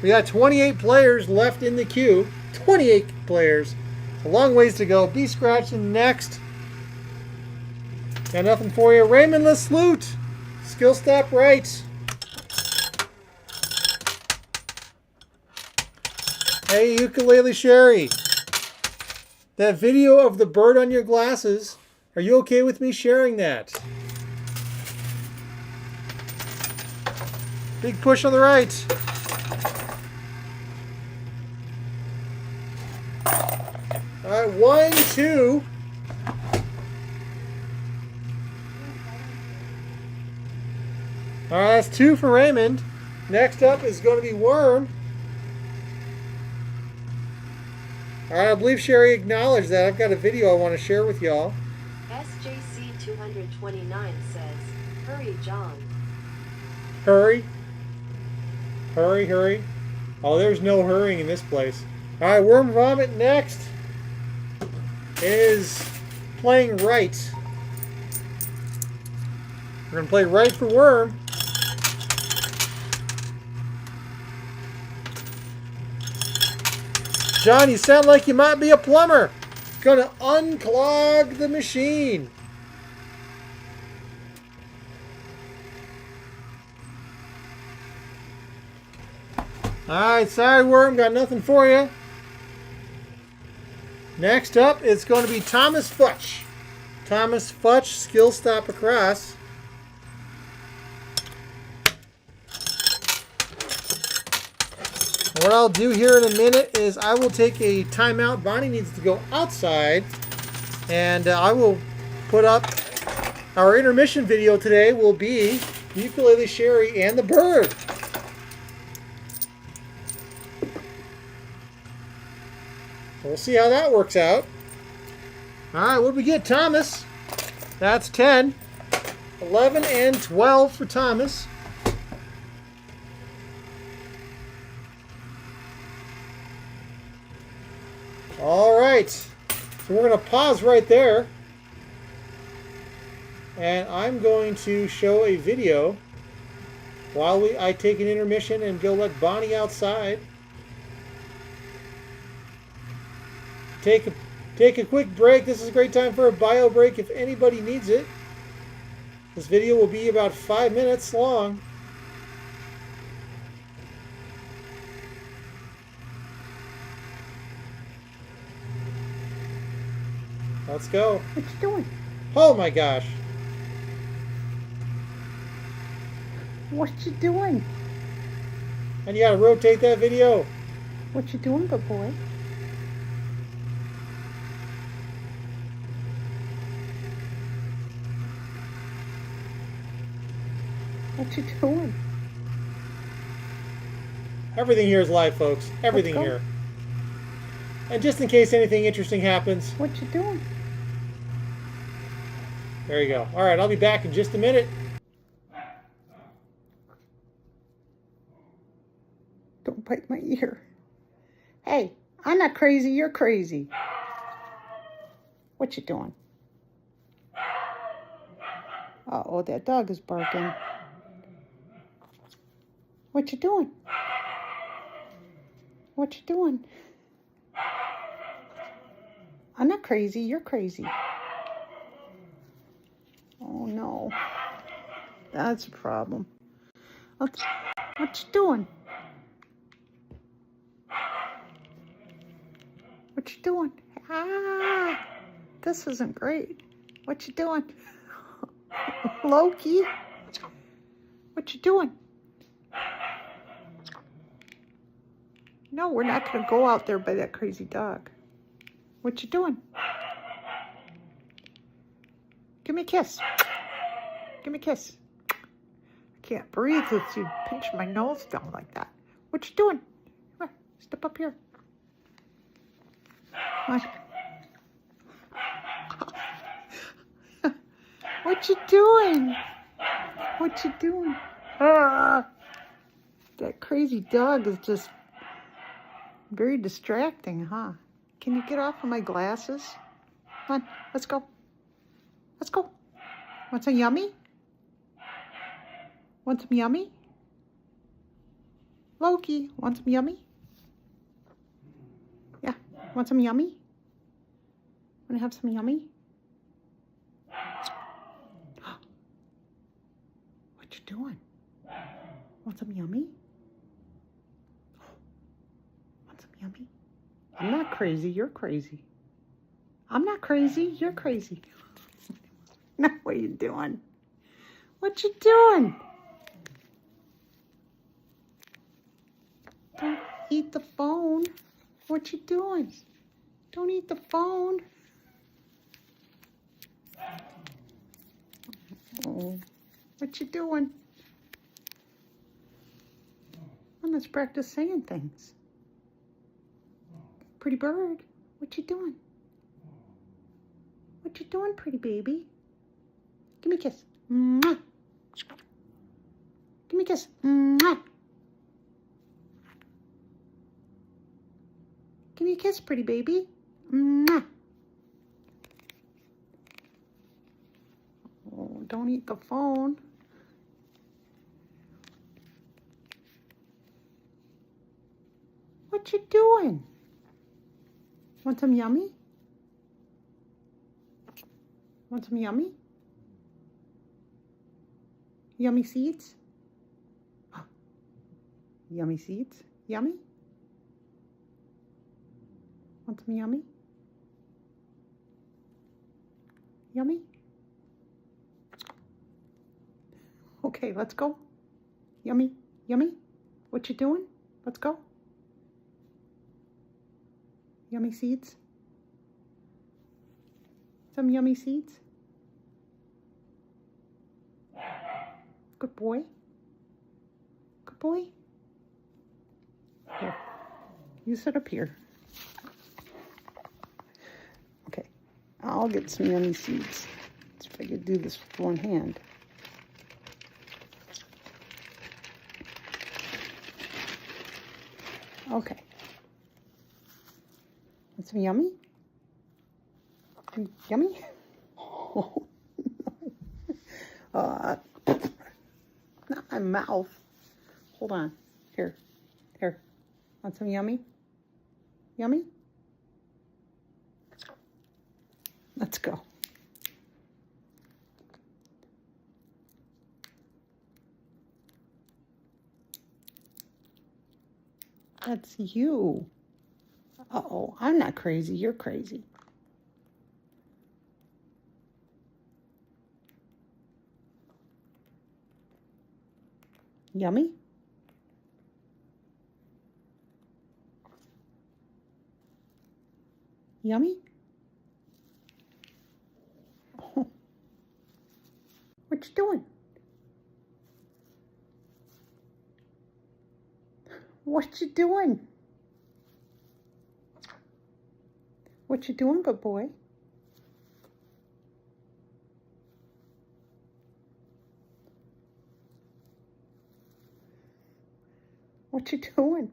We got 28 players left in the queue. 28 players. A long ways to go. Be scratching next. Got nothing for you. Raymond LeSlute. Skill stop right. Hey, Ukulele Sherry. That video of the bird on your glasses, are you okay with me sharing that? Big push on the right. All right, 1, 2. All right, that's 2 for Raymond. Next up is going to be Worm. All right, I believe Sherry acknowledged that. I've got a video I want to share with y'all. SJC 229 says, "Hurry, John." Hurry. Hurry, hurry. Oh, there's no hurrying in this place. All right, Worm Vomit next is playing right. We're going to play right for Worm. John, you sound like you might be a plumber. Gonna unclog the machine. Alright, sorry Worm, got nothing for you. Next up, it's going to be Thomas Futch. Thomas Futch, skill stop across. What I'll do here in a minute is I will take a timeout. Bonnie needs to go outside. And I will put up our intermission video today will be Ukulele Sherry and the bird. We'll see how that works out. Alright, what did we get, Thomas? That's 10. 11 and 12 for Thomas. Alright, so we're going to pause right there. And I'm going to show a video while I take an intermission and go let Bonnie outside. Take a quick break. This is a great time for a bio break if anybody needs it. This video will be about 5 minutes long. Let's go. What you doing? Oh my gosh. What you doing? And you gotta rotate that video. What you doing, good boy? What you doing? Everything here is live, folks. Everything Let's go. here. And just in case anything interesting happens, What you doing? there you go. All right, I'll be back in just a minute. Don't bite my ear. Hey, I'm not crazy, you're crazy. What you doing? Uh-oh, that dog is barking. What you doing? What you doing? I'm not crazy, you're crazy. Oh no. That's a problem. What you doing? What you doing? Ah, this isn't great. What you doing? Loki? What you doing? No, we're not going to go out there by that crazy dog. What you doing? Give me a kiss. Give me a kiss. I can't breathe with you pinching my nose down like that. What you doing? Come here, step up here. Come on. What you doing? What you doing? Ah, that crazy dog is just very distracting, huh? Can you get off of my glasses? Come on, let's go. Let's go. Want some yummy? Want some yummy? Loki, want some yummy? Yeah, want some yummy? Want to have some yummy? What you doing? Want some yummy? Want some yummy? I'm not crazy, you're crazy. I'm not crazy, you're crazy. No, what are you doing? What you doing? Don't eat the phone. What you doing? Don't eat the phone. Oh, what you doing? Well, let's practice saying things. Pretty bird, what you doing? What you doing, pretty baby? Give me a kiss. Mwah. Give me a kiss. Mwah. Give me a kiss, pretty baby. Mwah. Oh, don't eat the phone. What you doing? Want some yummy? Want some yummy? Yummy seeds? Yummy seeds? Yummy? Want some yummy? Yummy? Okay, let's go. Yummy? Yummy? What you doing? Let's go. Yummy seeds? Some yummy seeds? Good boy. Good boy. Here, you sit up here. Okay, I'll get some yummy seeds. Let's see if I can do this with one hand. Okay. Want some yummy? Yummy? Oh, no. Not my mouth. Hold on. Here. Here. Want some yummy? Yummy? Let's go. That's you. Uh-oh, I'm not crazy. You're crazy. Yummy? Yummy? Oh. What you doing? What you doing? What you doing, good boy? What you doing?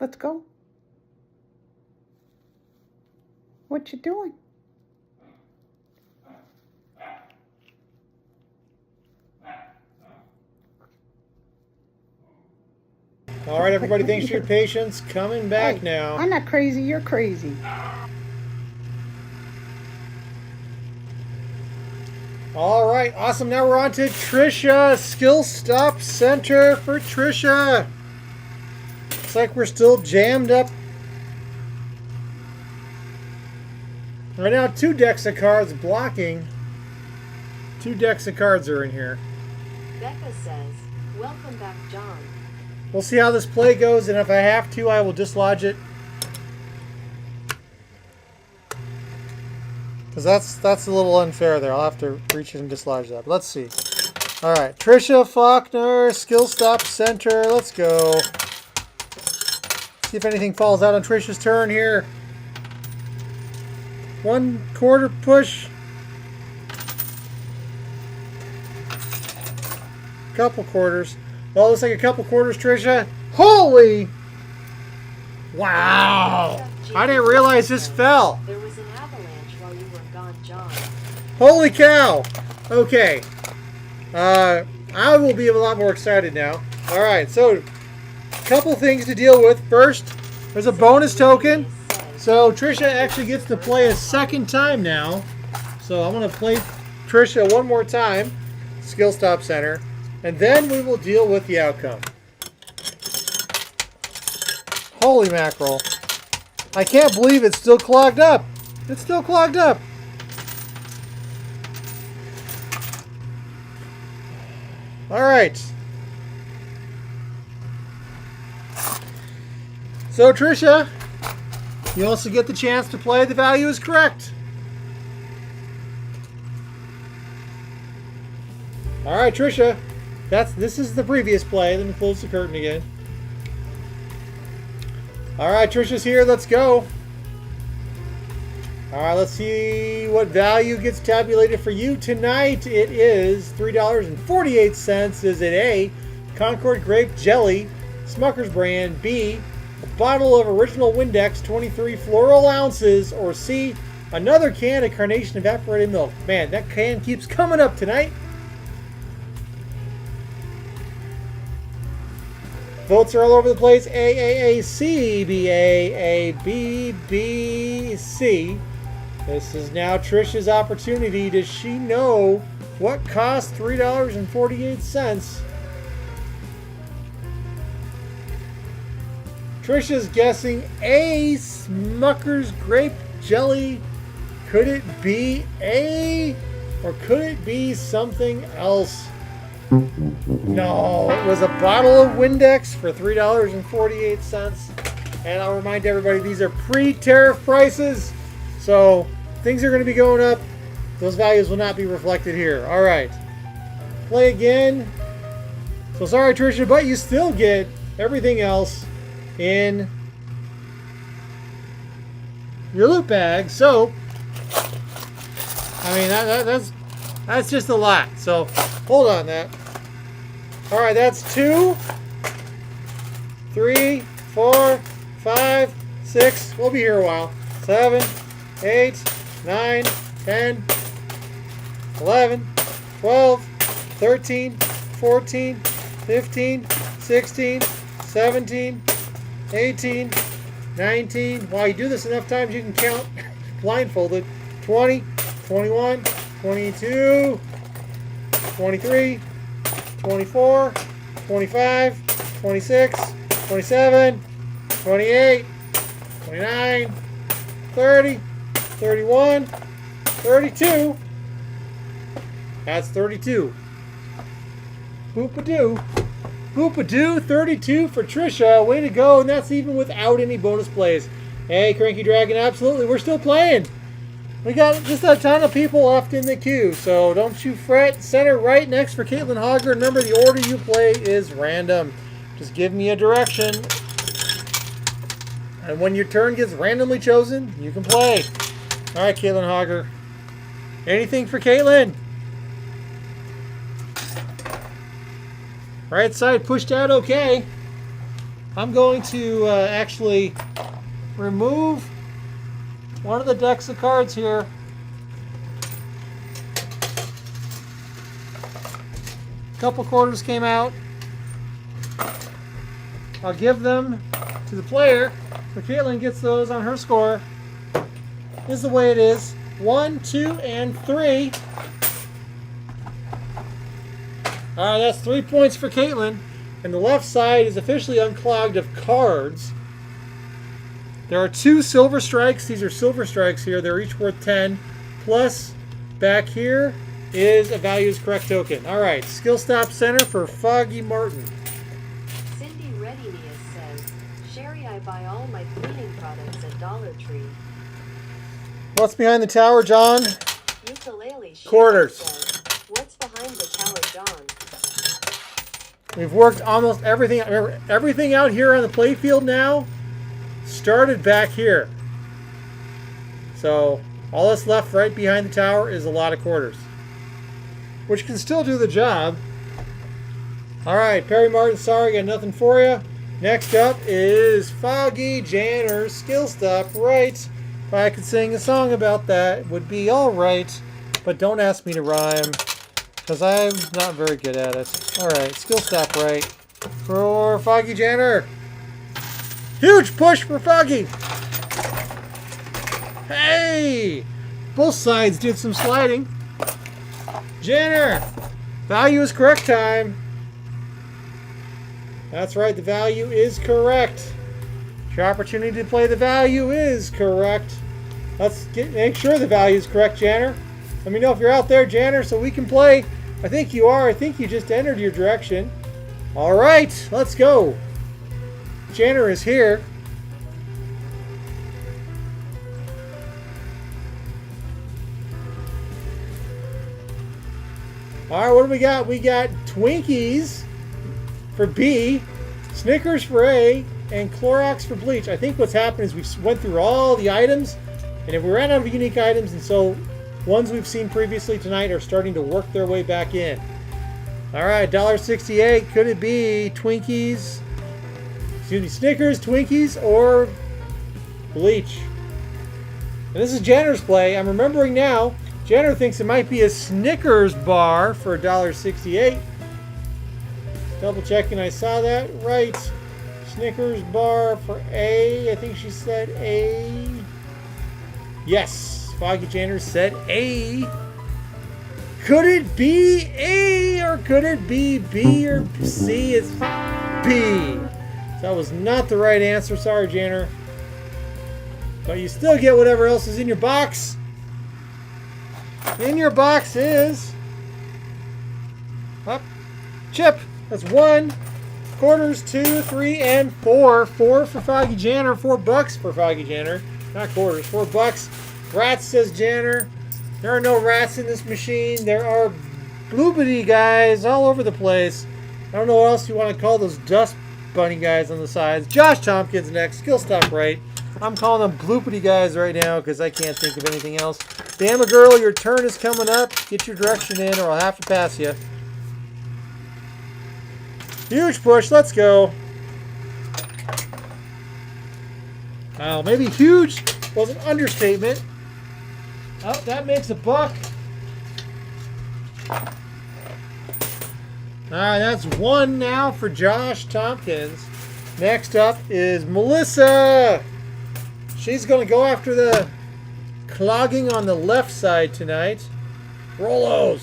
Let's go. What you doing? All right, everybody, thanks for your patience. Coming back Hey, now. I'm not crazy, you're crazy. All right, awesome. Now we're on to Trisha. Skill Stop Center for Trisha. Looks like we're still jammed up. Right now, 2 decks of cards blocking. 2 decks of cards are in here. Becca says, welcome back, John. We'll see how this play goes, and if I have to, I will dislodge it. Because that's a little unfair there. I'll have to reach in and dislodge that. But let's see. All right, Trisha Faulkner, Skill Stop Center. Let's go. See if anything falls out on Trisha's turn here. 1/4 push. Couple quarters. Well, looks like a couple quarters, Trisha. Holy! Wow! I didn't realize this fell. There was an avalanche while you were gone, John. Holy cow! Okay. I will be a lot more excited now. Alright, so couple things to deal with. First, there's a bonus token. So Trisha actually gets to play a second time now. So I'm going to play Trisha one more time. Skill Stop Center. And then we will deal with the outcome. Holy mackerel. I can't believe it's still clogged up. It's still clogged up. Alright. So Trisha, you also get the chance to play The Value is Correct. Alright, Trisha. This is the previous play. Let me close the curtain again. Alright, Trisha's here. Let's go. Alright, let's see what value gets tabulated for you tonight. It is $3.48. Is it A, Concord Grape Jelly, Smucker's brand, B, a bottle of original Windex 23 floral ounces, or C, another can of Carnation evaporated milk? Man, that can keeps coming up tonight. Votes are all over the place. A, A, A, C, B, A, A, B, B, C. This is now Trisha's opportunity. Does she know what cost $3.48? Trisha's guessing A, Smucker's Grape Jelly. Could it be A, or could it be something else? No, it was a bottle of Windex for $3.48. And I'll remind everybody, these are pre-tariff prices. So things are going to be going up. Those values will not be reflected here. All right. Play again. So sorry, Trisha, but you still get everything else in your loot bag. So, I mean, that's just a lot. So hold on that. All right, that's 2, 3, 4, 5, 6. We'll be here a while. 7, 8, 9, 10, 11, 12, 13, 14, 15, 16, 17, 18, 19. While you do this enough times, you can count blindfolded. 20, 21, 22, 23, 24, 25, 26, 27, 28, 29, 30, 31, 32, That's 32. Boop-a-doo. Boop-a-doo, 32 for Trisha. Way to go, and that's even without any bonus plays. Hey, Cranky Dragon, absolutely. We're still playing. We got just a ton of people left in the queue, so don't you fret. Center right next for Caitlin Hogger. Remember, the order you play is random. Just give me a direction. And when your turn gets randomly chosen, you can play. All right, Caitlin Hogger. Anything for Caitlin? Right side pushed out okay. I'm going to actually remove one of the decks of cards here. A couple quarters came out. I'll give them to the player so Caitlin gets those on her score. This is the way it is. 1, 2, and 3. Alright, that's 3 points for Caitlin. And the left side is officially unclogged of cards. There are 2 silver strikes. These are silver strikes here. They're each worth 10. Plus, back here is a values correct token. Alright, skill stop center for Foggy Martin. Cindy Readiness says, Sherry, I buy all my cleaning products at Dollar Tree. What's behind the tower, John? Ukulele Sherry Quarters. says, what's behind the tower, John? We've worked almost everything. Remember, everything out here on the playfield now started back here. So all that's left right behind the tower is a lot of quarters, which can still do the job. All right, Perry Martin, sorry, got nothing for you. Next up is Foggy Janner's skill stop right. If I could sing a song about that, it would be all right. But don't ask me to rhyme, because I'm not very good at it. All right, skill stop right for Foggy Janner. Huge push for Foggy. Hey! Both sides did some sliding. Janner, value is correct time. That's right, the value is correct. Your opportunity to play the value is correct. Make sure the value is correct, Janner. Let me know if you're out there, Janner, so we can play. I think you are. I think you just entered your direction. All right, let's go. Janner is here. All right, what do we got? We got Twinkies for B, Snickers for A, and Clorox for bleach. I think what's happened is we went through all the items, and if we ran out of unique items, and so ones we've seen previously tonight are starting to work their way back in. All right, $1.68. Could it be Twinkies? Excuse me, Snickers, Twinkies, or bleach? And this is Janner's play. I'm remembering now. Janner thinks it might be a Snickers bar for $1.68. Double checking, I saw that right. Snickers bar for A. I think she said A. Yes, Foggy Janner said A. Could it be A or could it be B or C? It's B. That was not the right answer. Sorry, Janner. But you still get whatever else is in your box. In your box is chip. That's 1, quarters, 2, 3, and 4. 4 for Foggy Janner. $4 for Foggy Janner. Not quarters. $4. Rats, says Janner. There are no rats in this machine. There are bloopity guys all over the place. I don't know what else you want to call those dust bunny guys on the sides. Josh Tompkins next. Skill stop right. I'm calling them bloopity guys right now because I can't think of anything else. Damn it, girl, your turn is coming up. Get your direction in or I'll have to pass you. Huge push. Let's go. Wow, maybe huge was an understatement. Oh, that makes $1. All right, that's 1 now for Josh Tompkins. Next up is Melissa. She's going to go after the clogging on the left side tonight. Rolos.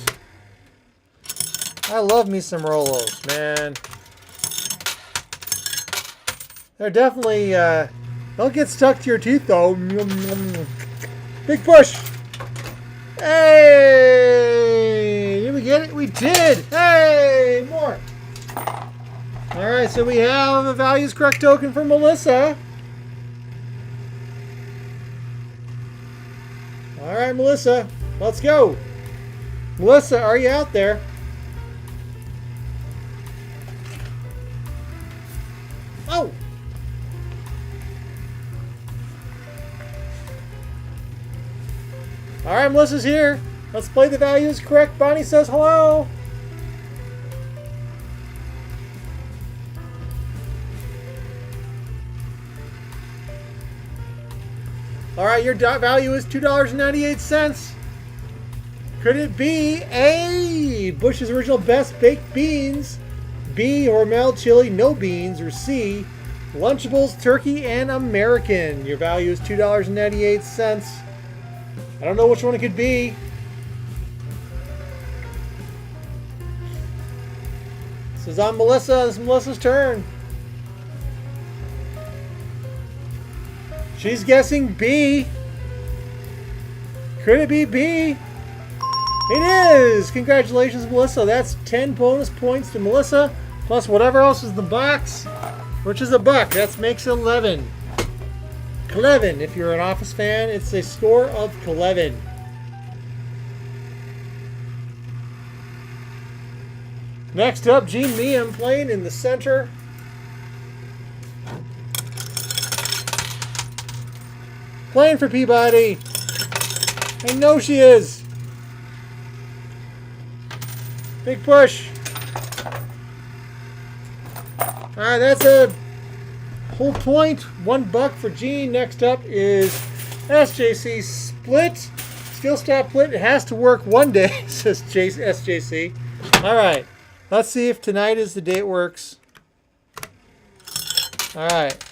I love me some Rolos, man. They're definitely, don't get stuck to your teeth though. Big push. Hey, here we get it? We did. Hey, more. All right, so we have a values correct token for Melissa. All right, Melissa, let's go. Melissa, are you out there? Oh. All right, Melissa's here. Let's play the values correct. Bonnie says hello. All right, your value is $2.98. Could it be A, Bush's Original Best Baked Beans, B, Hormel Chili No Beans, or C, Lunchables Turkey and American? Your value is $2.98. I don't know which one it could be. This is on Melissa. This is Melissa's turn. She's guessing B. Could it be B? It is! Congratulations, Melissa. That's 10 bonus points to Melissa, plus whatever else is in the box, which is a buck. That makes 11. 11. If you're an Office fan, it's a score of 11. Next up, Gene Meehan playing in the center. Playing for Peabody. I know she is. Big push. Alright, that's a whole point. $1 for Gene. Next up is SJC Split. Skill Stop Split. It has to work one day, says SJC. Alright. Let's see if tonight is the day it works. Alright.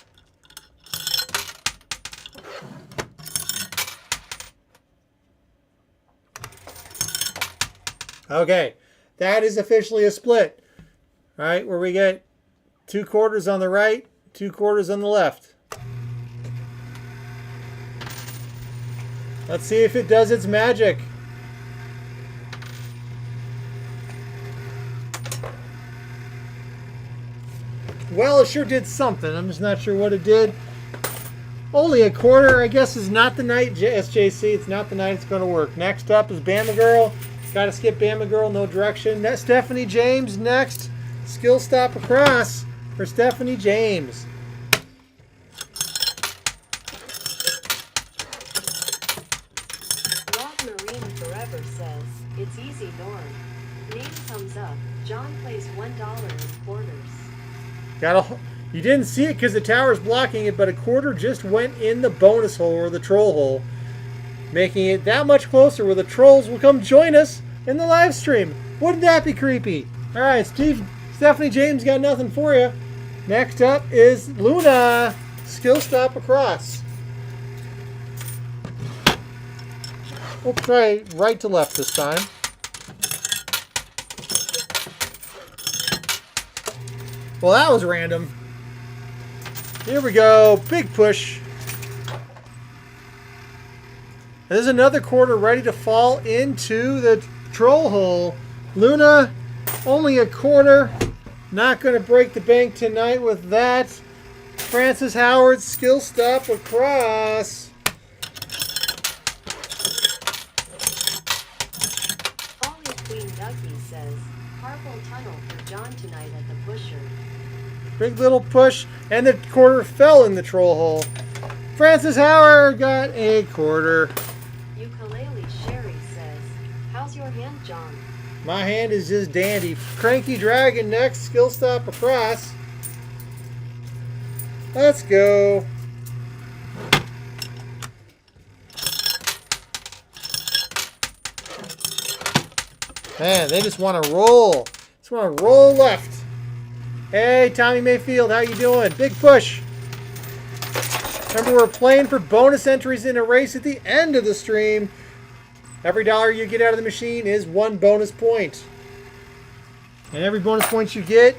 Okay. That is officially a split. Alright, where we get 2 quarters on the right, 2 quarters on the left. Let's see if it does its magic. Well, it sure did something. I'm just not sure what it did. Only a quarter, I guess, is not the night, SJC. It's not the night it's going to work. Next up is Bama Girl. Got to skip Bama Girl, no direction. That's Stephanie James next. Skill Stop Across for Stephanie James. Rob Marine Forever says, it's easy, Norm. Name comes up. John plays $1 in quarters. You didn't see it because the tower's blocking it, but a quarter just went in the bonus hole or the troll hole, making it that much closer where the trolls will come join us in the live stream. Wouldn't that be creepy? All right, Stephanie James got nothing for you. Next up is Luna. Skill Stop Across. We'll try right to left this time. Well, that was random. Here we go. Big push. There's another quarter ready to fall into the troll hole. Luna, only a quarter. Not going to break the bank tonight with that. Francis Howard, Skill Stop Across. Holly Queen Ducky says, carpal tunnel for John tonight at the pusher. Big little push, and the quarter fell in the troll hole. Francis Howard got a quarter. Ukulele Sherry says, how's your hand, John? My hand is just dandy. Cranky Dragon next. Skill Stop Across. Let's go. Man, they just want to roll. Just want to roll left. Hey, Tommy Mayfield, how you doing? Big push. Remember, we're playing for bonus entries in a race at the end of the stream. Every dollar you get out of the machine is 1 bonus point. And every bonus point you get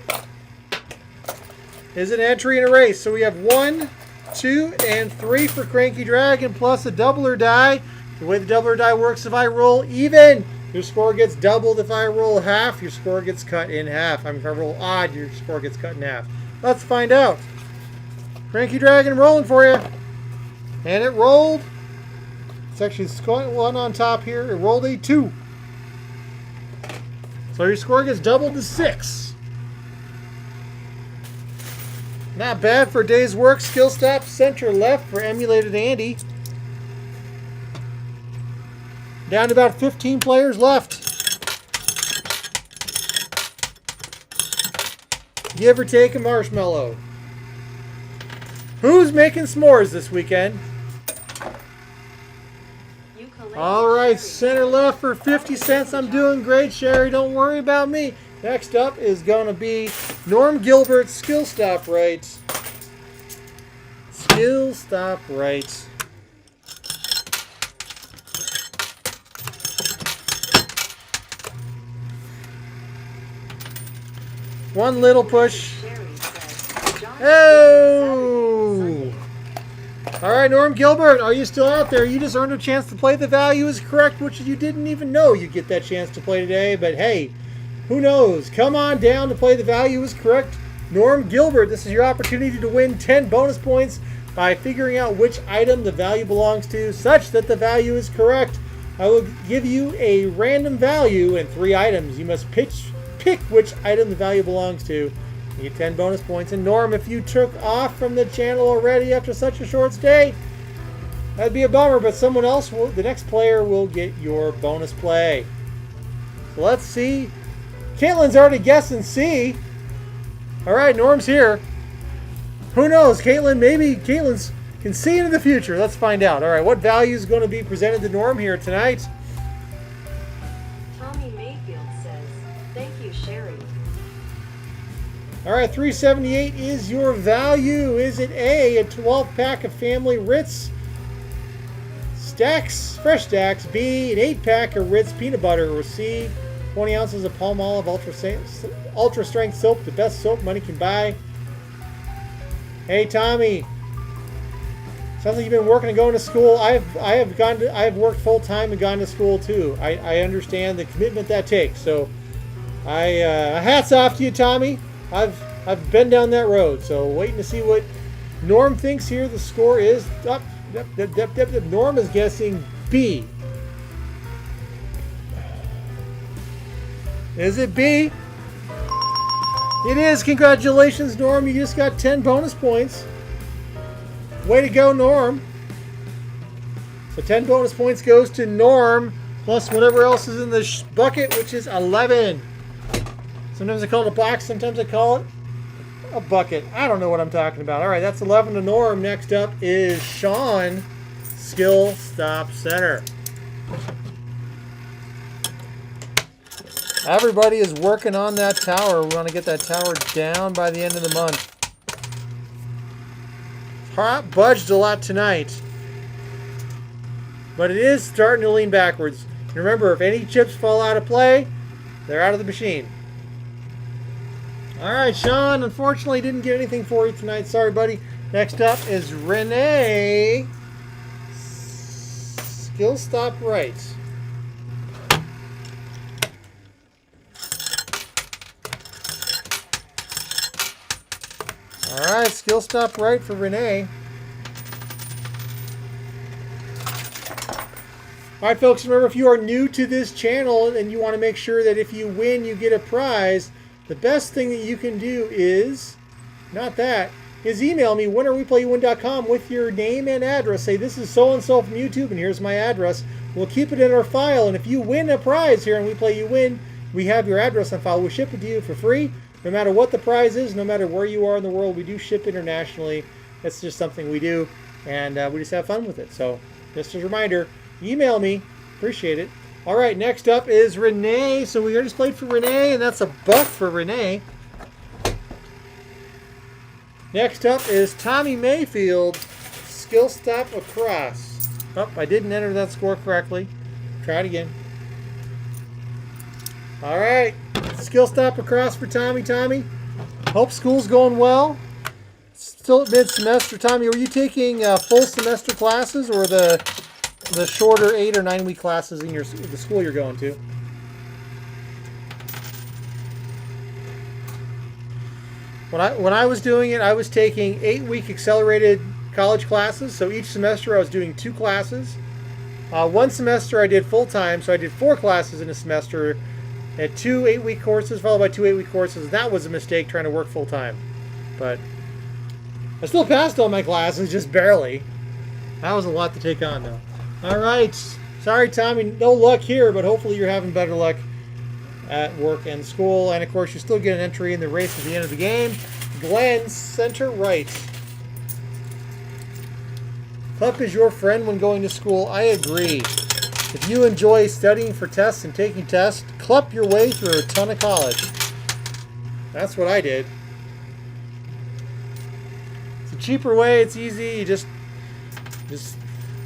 is an entry in a race. So we have 1, 2, and 3 for Cranky Dragon, plus a doubler die. The way the doubler die works, if I roll even, Your score gets doubled if I roll half. Your score gets cut in half. I mean, if I roll odd, your score gets cut in half. Let's find out. Cranky Dragon rolling for you. And it rolled. It's actually one on top here. It rolled a 2. So your score gets doubled to 6. Not bad for a day's work. Skill stop center left for emulated Andy. Down to about 15 players left. Give or take a marshmallow. Who's making s'mores this weekend? All right, center left for 50 cents. I'm doing great, Sherry. Don't worry about me. Next up is going to be Norm Gilbert's Skill Stop Right. Skill Stop Right. One little push. Oh! All right, Norm Gilbert, are you still out there? You just earned a chance to play The Value is Correct, which you didn't even know you'd get that chance to play today. But hey, who knows? Come on down to play The Value is Correct. Norm Gilbert, this is your opportunity to win 10 bonus points by figuring out which item the value belongs to, such that the value is correct. I will give you a random value and 3 items. You must pick which item the value belongs to. You get 10 bonus points. And Norm, if you took off from the channel already after such a short stay, that'd be a bummer, but someone else will, the next player will get your bonus play. So let's see. Caitlin's already guessing C. All right, Norm's here. Who knows? Caitlin, maybe Caitlin's can see into the future. Let's find out. All right, what value is going to be presented to Norm here tonight? Tommy Mayfield says, "Thank you, Sherry." All right, 378 is your value. Is it A, a 12-pack of Family Ritz Stacks, Fresh Stacks, B, an 8-pack of Ritz Peanut Butter, or C, 20 ounces of Palmolive Ultra Strength Soap, the best soap money can buy? Hey, Tommy. Sounds like you've been working and going to school. I have worked full time and gone to school too. I understand the commitment that takes. So, hats off to you, Tommy. I've been down that road. So waiting to see what Norm thinks here. The score is up. Norm is guessing B. Is it B? It is. Congratulations, Norm. You just got 10 bonus points. Way to go, Norm. So 10 bonus points goes to Norm, plus whatever else is in the bucket, which is 11. Sometimes I call it a box, sometimes I call it a bucket. I don't know what I'm talking about. All right, that's 11 to Norm. Next up is Sean, Skill Stop Center. Everybody is working on that tower. We want to get that tower down by the end of the month. Budged a lot tonight, but it is starting to lean backwards. Remember, if any chips fall out of play, they're out of the machine. All right, Sean, unfortunately didn't get anything for you tonight. Sorry, buddy. Next up is Renee. Skill Stop Right. All right, Skill Stop Right for Renee. All right, folks, remember, if you are new to this channel and you want to make sure that if you win, you get a prize, the best thing that you can do is, is email me, winnerweplayyouwin.com, with your name and address. Say, this is so-and-so from YouTube, and here's my address. We'll keep it in our file, and if you win a prize here and We Play You Win, we have your address on file. We'll ship it to you for free. No matter what the prize is, no matter where you are in the world, we do ship internationally. That's just something we do, and we just have fun with it. So, just as a reminder, email me. Appreciate it. All right, next up is Renee. So we just played for Renee, and that's a buck for Renee. Next up is Tommy Mayfield, Skill Stop Across. Oh, I didn't enter that score correctly. Try it again. All right. Skill Stop Across for Tommy. Tommy, hope school's going well. Still at mid-semester. Tommy, were you taking full semester classes or the shorter 8 or 9 week classes in the school you're going to? When I was doing it, I was taking 8-week accelerated college classes. So each semester I was doing 2 classes. One semester I did full time, so I did 4 classes in a semester. At 2 8-week courses followed by 2 8-week courses. That was a mistake trying to work full time, but I still passed all my classes, just barely. That was a lot to take on, though. All right, sorry, Tommy, no luck here, but hopefully you're having better luck at work and school. And of course, you still get an entry in the race at the end of the game. Glenn, center right. Clup is your friend when going to school. I agree. If you enjoy studying for tests and taking tests, clup your way through a ton of college. That's what I did. It's a cheaper way. It's easy. You just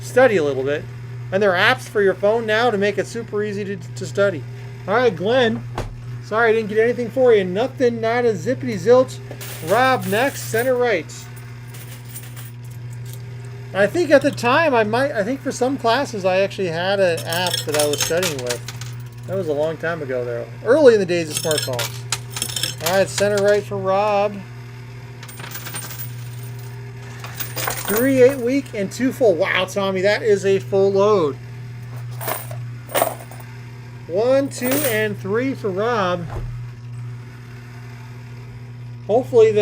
study a little bit. And there are apps for your phone now to make it super easy to study. All right, Glenn. Sorry I didn't get anything for you. Nothing, not a zippity zilch. Rob next, center right. I think at the time I think for some classes I actually had an app that I was studying with. That was a long time ago though. Early in the days of smartphones. Alright, center right for Rob. 3 8-week and 2 full. Wow, Tommy, that is a full load. 1, 2, and 3 for Rob. Hopefully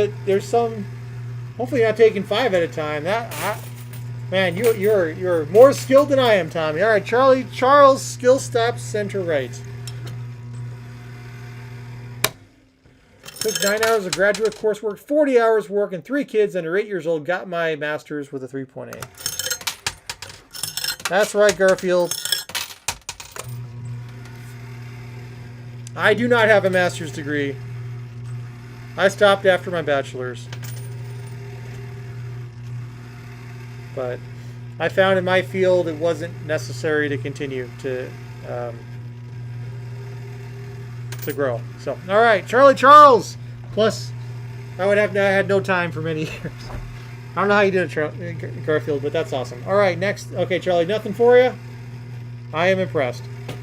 hopefully you're not taking 5 at a time. Man, you're more skilled than I am, Tommy. All right, Charles, skill stop, center right. Took 9 hours of graduate coursework, 40 hours work, and 3 kids under 8 years old. Got my master's with a 3.8. That's right, Garfield. I do not have a master's degree. I stopped after my bachelor's. But I found in my field it wasn't necessary to continue to grow. So, all right, Charles. Plus, I had no time for many years. I don't know how you did it, Garfield, but that's awesome. All right, next. Okay, Charlie, nothing for you. I am impressed.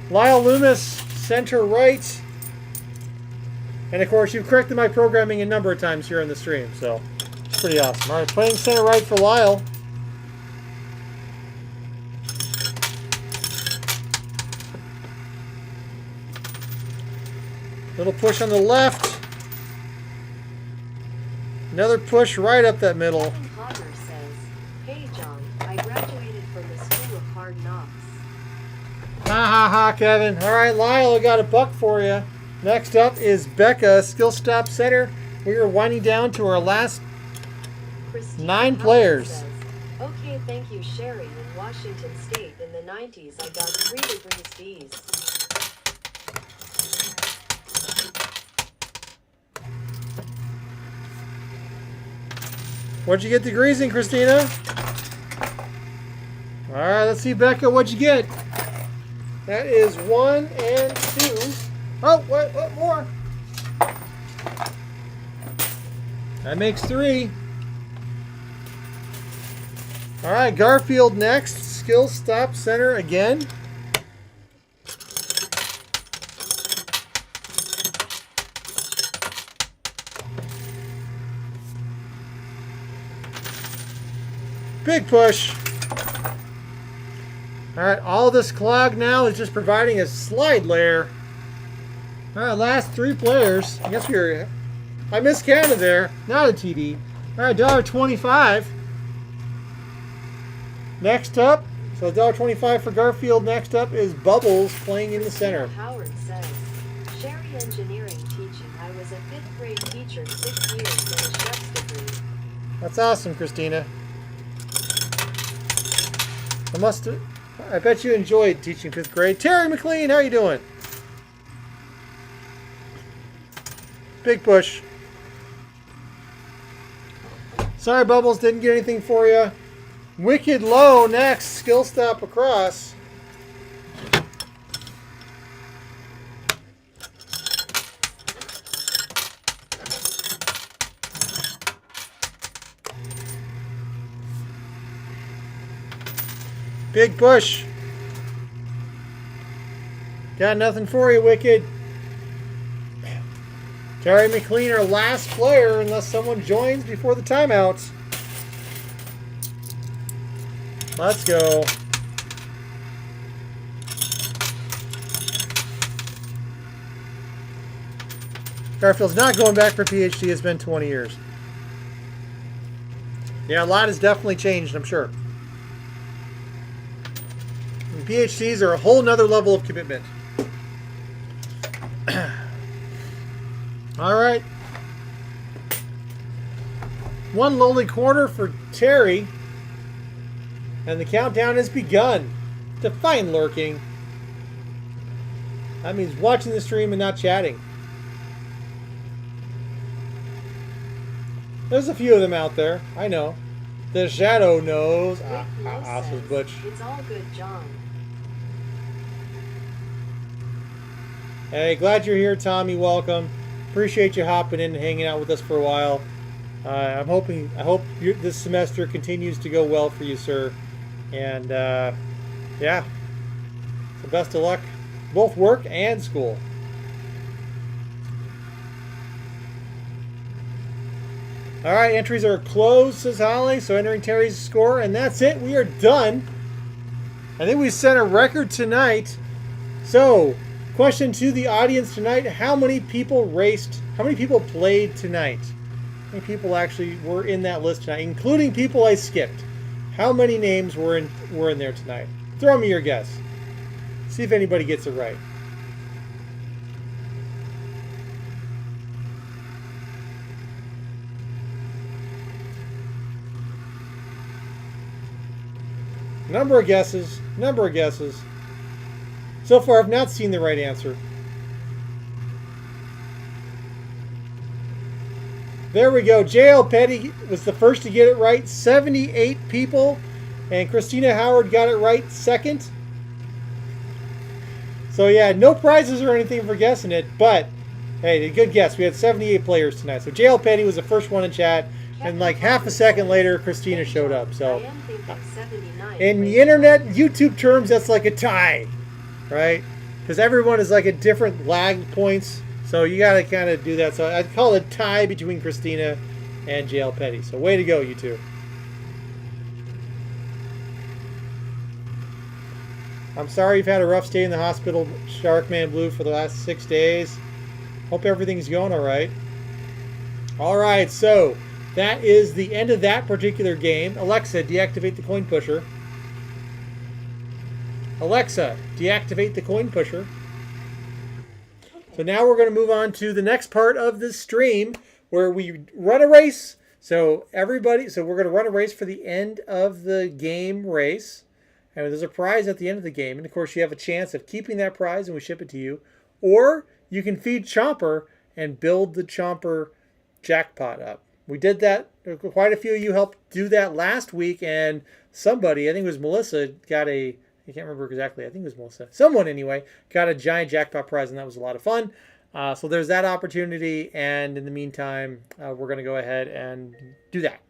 Lyle Loomis, center right. And of course, you've corrected my programming a number of times here on the stream, so it's pretty awesome. All right, playing center right for Lyle. Little push on the left. Another push right up that middle. Hogger says, "Hey John, I graduated from the School of Hard Knocks." Ha ha ha, Kevin. All right, Lyle, I got a buck for you. Next up is Becca, skill stop center. We are winding down to our last Christine 9 Hogger players. says, "Okay, thank you, Sherry. In Washington State in the 90s, I got 3 degrees D's." What'd you get degrees in, Christina? All right, let's see, Becca, what'd you get? That is 1 and 2. Oh, what more? That makes 3. All right, Garfield next. Skill stop center again. Big push. All right, all this clog now is just providing a slide layer. All right, last 3 players. I guess I miscounted there. Not a TD. All right, $1.25. Next up, so $1.25 for Garfield. Next up is Bubbles playing in the center. Howard says, "Sherry engineering teaching. I was a 5th grade teacher 6 years with a chef's degree." That's awesome, Christina. I bet you enjoyed teaching 5th grade. Terry McLean, how you doing? Big push. Sorry, Bubbles, didn't get anything for you. Wicked low next. Skill stop across. Big push. Got nothing for you, Wicked. Terry McLean, our last player, unless someone joins before the timeout. Let's go. Garfield's not going back for PhD. It's been 20 years. Yeah, a lot has definitely changed, I'm sure. And PhDs are a whole nother level of commitment. All right. One lowly corner for Terry. And the countdown has begun. Define lurking. That means watching the stream and not chatting. There's a few of them out there. I know. The Shadow knows. Says Butch. It's all good, John. Hey, glad you're here, Tommy. Welcome. Appreciate you hopping in and hanging out with us for a while. I hope this semester continues to go well for you, sir. And yeah, so best of luck, both work and school. All right, entries are closed, says Holly. So entering Terry's score, and that's it. We are done. I think we set a record tonight. So, question to the audience tonight: how many people raced? How many people played tonight? How many people actually were in that list tonight, including people I skipped? How many names were in there tonight? Throw me your guess. See if anybody gets it right. Number of guesses. Number of guesses. So far, I've not seen the right answer. There we go. J.L. Petty was the first to get it right. 78 people. And Christina Howard got it right second. So yeah, no prizes or anything for guessing it. But, hey, a good guess. We had 78 players tonight. So J.L. Petty was the first one in chat. And like half a second later, Christina showed up. So in the internet, YouTube terms, that's like a tie. Right? Because everyone is like at different lag points. So you got to kind of do that. So I'd call it a tie between Christina and JL Petty. So way to go, you two. I'm sorry you've had a rough stay in the hospital, Sharkman Blue, for the last 6 days. Hope everything's going all right. All right, so that is the end of that particular game. Alexa, deactivate the coin pusher. Alexa, deactivate the coin pusher. So now we're going to move on to the next part of the stream where we run a race. So we're going to run a race for the end of the game race. And there's a prize at the end of the game. And of course, you have a chance of keeping that prize and we ship it to you. Or you can feed Chomper and build the Chomper jackpot up. We did that. Quite a few of you helped do that last week. And somebody, I think it was Melissa, got a... I can't remember exactly. I think it was Melissa. Someone, anyway, got a giant jackpot prize, and that was a lot of fun. So there's that opportunity, and in the meantime, we're going to go ahead and do that.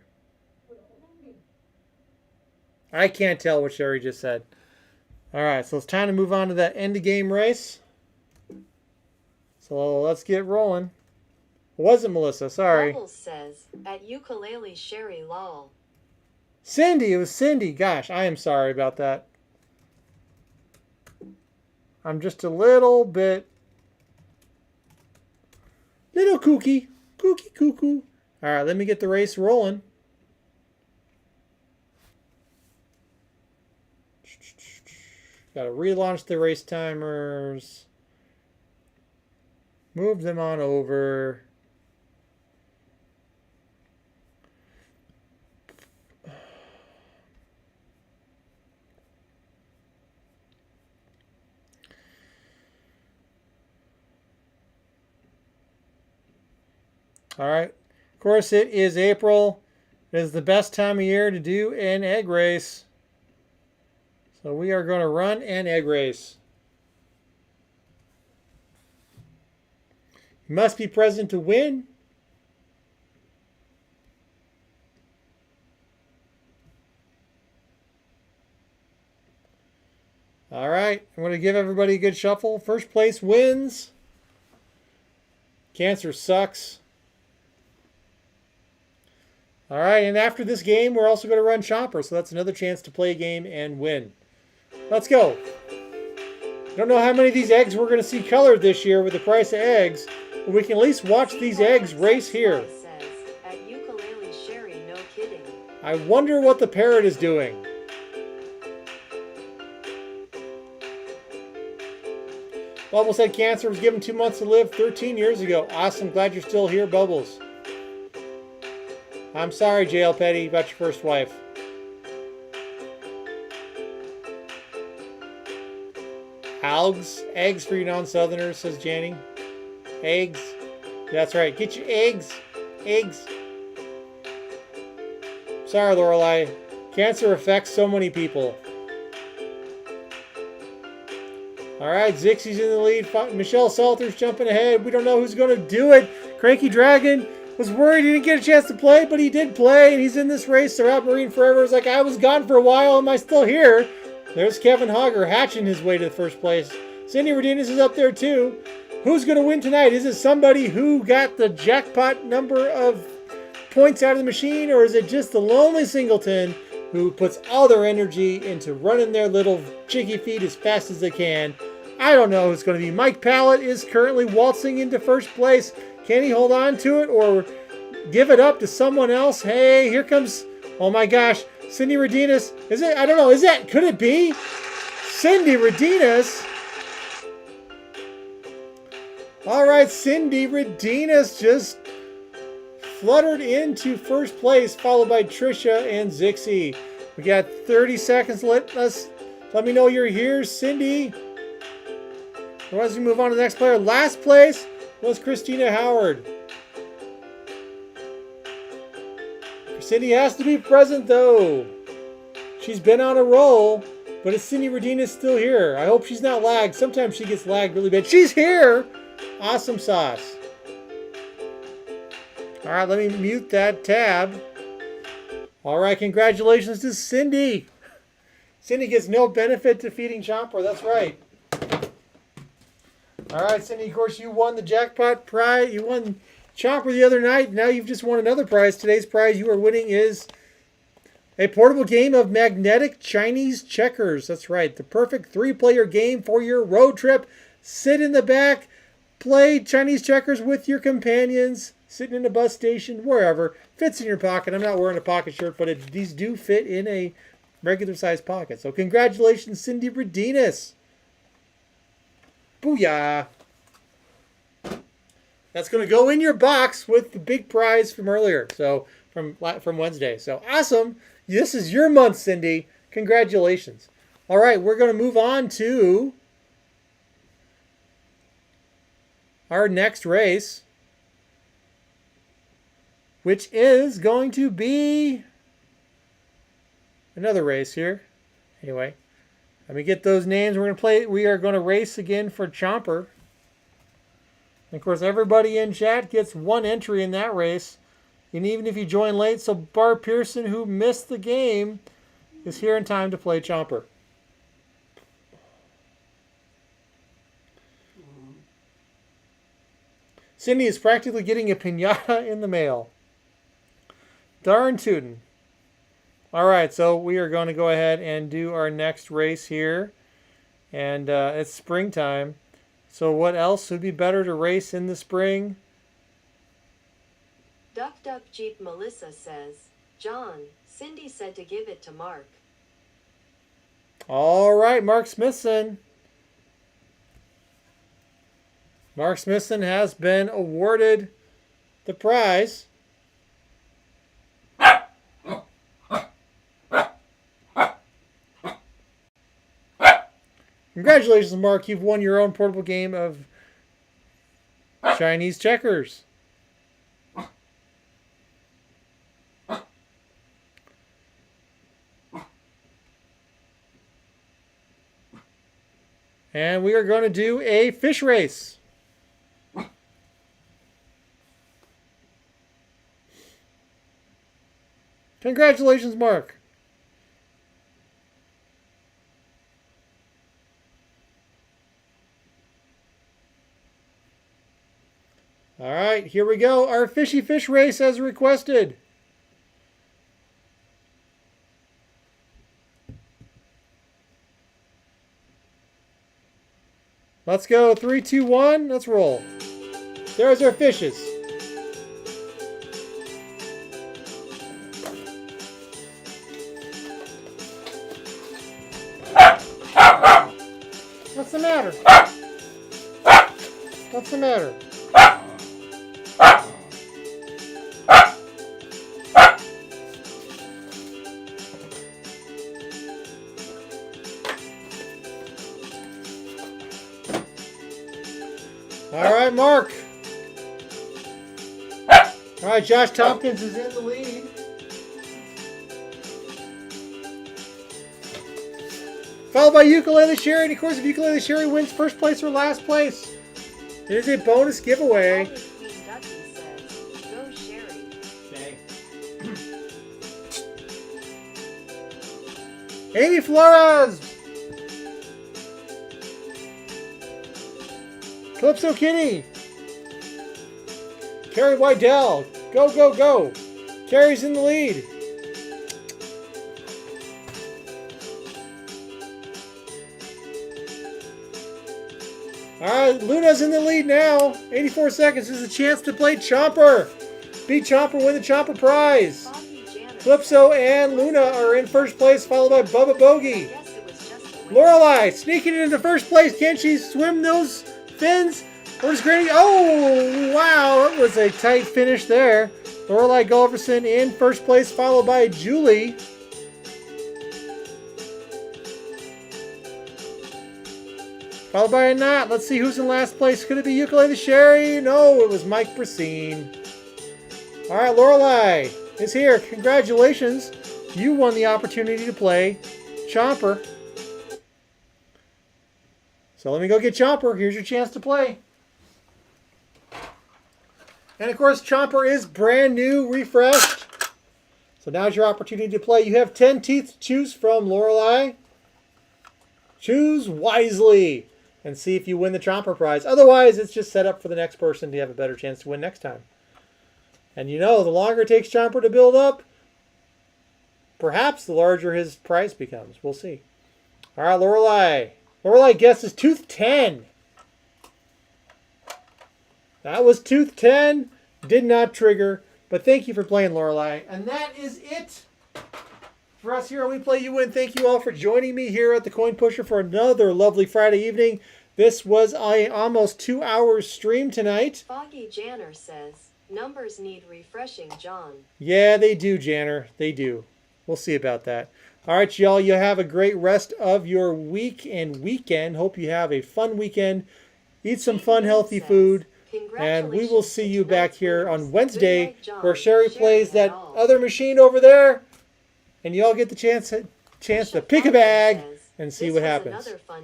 I can't tell what Sherry just said. All right, so it's time to move on to that end-of-game race. So let's get rolling. It wasn't Melissa, sorry. Bubbles says, at Ukulele Sherry lol. Cindy, it was Cindy. Gosh, I am sorry about that. I'm just a little bit, kooky cuckoo. All right, let me get the race rolling. Got to relaunch the race timers. Move them on over. All right. Of course, it is April. It is the best time of year to do an egg race. So we are going to run an egg race. You must be present to win. All right. I'm going to give everybody a good shuffle. First place wins Cancer sucks. All right, and after this game, we're also going to run Chomper, so that's another chance to play a game and win. Let's go. I don't know how many of these eggs we're going to see colored this year with the price of eggs, but we can at least watch these eggs race here. At Ukuleles Sherry, no kidding. I wonder what the parrot is doing. Bubbles said cancer was given 2 months to live 13 years ago. Awesome. Glad you're still here, Bubbles. I'm sorry, JL Petty, about your first wife. Algs, eggs for you non-southerners, says Janny. Eggs. That's right. Get your eggs. Eggs. Sorry, Lorelei. Cancer affects so many people. All right, Zixie's in the lead. Michelle Salter's jumping ahead. We don't know who's going to do it. Cranky Dragon was worried he didn't get a chance to play, but he did play, and he's in this race throughout Marine Forever. It's like, I was gone for a while. Am I still here? There's Kevin Hogger hatching his way to the first place. Cindy Redenis is up there, too. Who's going to win tonight? Is it somebody who got the jackpot number of points out of the machine, or is it just the lonely singleton who puts all their energy into running their little jiggy feet as fast as they can? I don't know who it's going to be. Mike Pallett is currently waltzing into first place. Can he hold on to it or give it up to someone else? Hey, here comes, oh my gosh, Cindy Redenis. Is it? I don't know. Is that? Could it be? Cindy Redenis. All right, Cindy Redenis just fluttered into first place, followed by Trisha and Zixie. We got 30 seconds. Let me know you're here, Cindy. Otherwise, we move on to the next player. Last place was Christina Howard. Cindy has to be present, though. She's been on a roll, but is Cindy Redenis still here? I hope she's not lagged. Sometimes she gets lagged really bad. She's here! Awesome sauce. All right, let me mute that tab. All right, congratulations to Cindy. Cindy gets no benefit to feeding Chomper. That's right. All right, Cindy, of course, you won the jackpot prize. You won Chomper the other night. Now you've just won another prize. Today's prize you are winning is a portable game of magnetic Chinese checkers. That's right. The perfect 3-player game for your road trip. Sit in the back, play Chinese checkers with your companions, sitting in a bus station, wherever. Fits in your pocket. I'm not wearing a pocket shirt, but these do fit in a regular sized pocket. So congratulations, Cindy Redenis. Booyah. That's going to go in your box with the big prize from earlier. So from Wednesday. So awesome. This is your month, Cindy. Congratulations. All right, we're going to move on to our next race, which is going to be another race here. Anyway, let me get those names. We are going to race again for Chomper. And of course, everybody in chat gets one entry in that race. And even if you join late, so Barb Pearson, who missed the game, is here in time to play Chomper. Cindy is practically getting a piñata in the mail. Darn tootin'. All right, so we are going to go ahead and do our next race here. And it's springtime. So what else would be better to race in the spring? Duck Duck Jeep Melissa says, John, Cindy said to give it to Mark. All right, Mark Smithson. Mark Smithson has been awarded the prize. Congratulations, Mark. You've won your own portable game of Chinese checkers. And we are going to do a fish race. Congratulations, Mark. All right, here we go. Our fishy fish race as requested. Let's go. 3, 2, 1. Let's roll. There's our fishes. What's the matter? What's the matter? All right, Mark. All right, Josh Tompkins is in the lead. Followed by Ukulele Sherry. And of course, if Ukulele Sherry wins first place or last place, it is a bonus giveaway. Queen Ducky says, go Sherry. Okay. Amy Flores. Calypso Kitty. Carrie Wydell. Go, go, go. Carrie's in the lead. All right, Luna's in the lead now. 84 seconds. This is a chance to play Chomper. Beat Chomper, win the Chomper prize. Calypso and Luna are in first place, followed by Bubba Bogey. Lorelei sneaking into first place. Can she swim those fins? Where's Granny? Oh, wow. That was a tight finish there. Lorelei Gulverson in first place, followed by Julie. Followed by a knot. Let's see who's in last place. Could it be Ukulele Sherry? No, it was Mike Brasine. All right, Lorelei is here. Congratulations. You won the opportunity to play Chomper. So let me go get Chomper. Here's your chance to play. And of course, Chomper is brand new, refreshed. So now's your opportunity to play. You have 10 teeth to choose from, Lorelei. Choose wisely and see if you win the Chomper prize. Otherwise, it's just set up for the next person to have a better chance to win next time. And you know, the longer it takes Chomper to build up, perhaps the larger his prize becomes. We'll see. All right, Lorelei. Lorelei guesses tooth 10. That was tooth 10. Did not trigger. But thank you for playing, Lorelei. And that is it for us here on We Play You Win. Thank you all for joining me here at the Coin Pusher for another lovely Friday evening. This was a almost 2 hours stream tonight. Foggy Janner says, numbers need refreshing, John. Yeah, they do, Janner. They do. We'll see about that. All right, y'all. You have a great rest of your week and weekend. Hope you have a fun weekend. Eat some fun, healthy food. And we will see you back here on Wednesday where Sherry plays that other machine over there. And you all get the chance to pick a bag and see what happens. All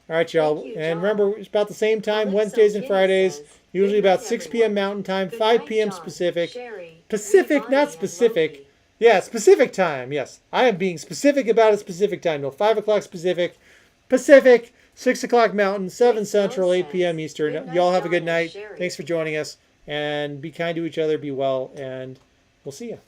right, y'all. And remember, it's about the same time, Wednesdays and Fridays. Usually about 6 p.m. Mountain Time, 5 p.m. Pacific. Pacific, not specific. Yeah, specific time, yes. I am being specific about a specific time. No, 5 o'clock Pacific. Pacific. 6 o'clock Mountain, 7 Central, 8 p.m. Eastern. Y'all have a good night. Thanks for joining us. And be kind to each other, be well, and we'll see you.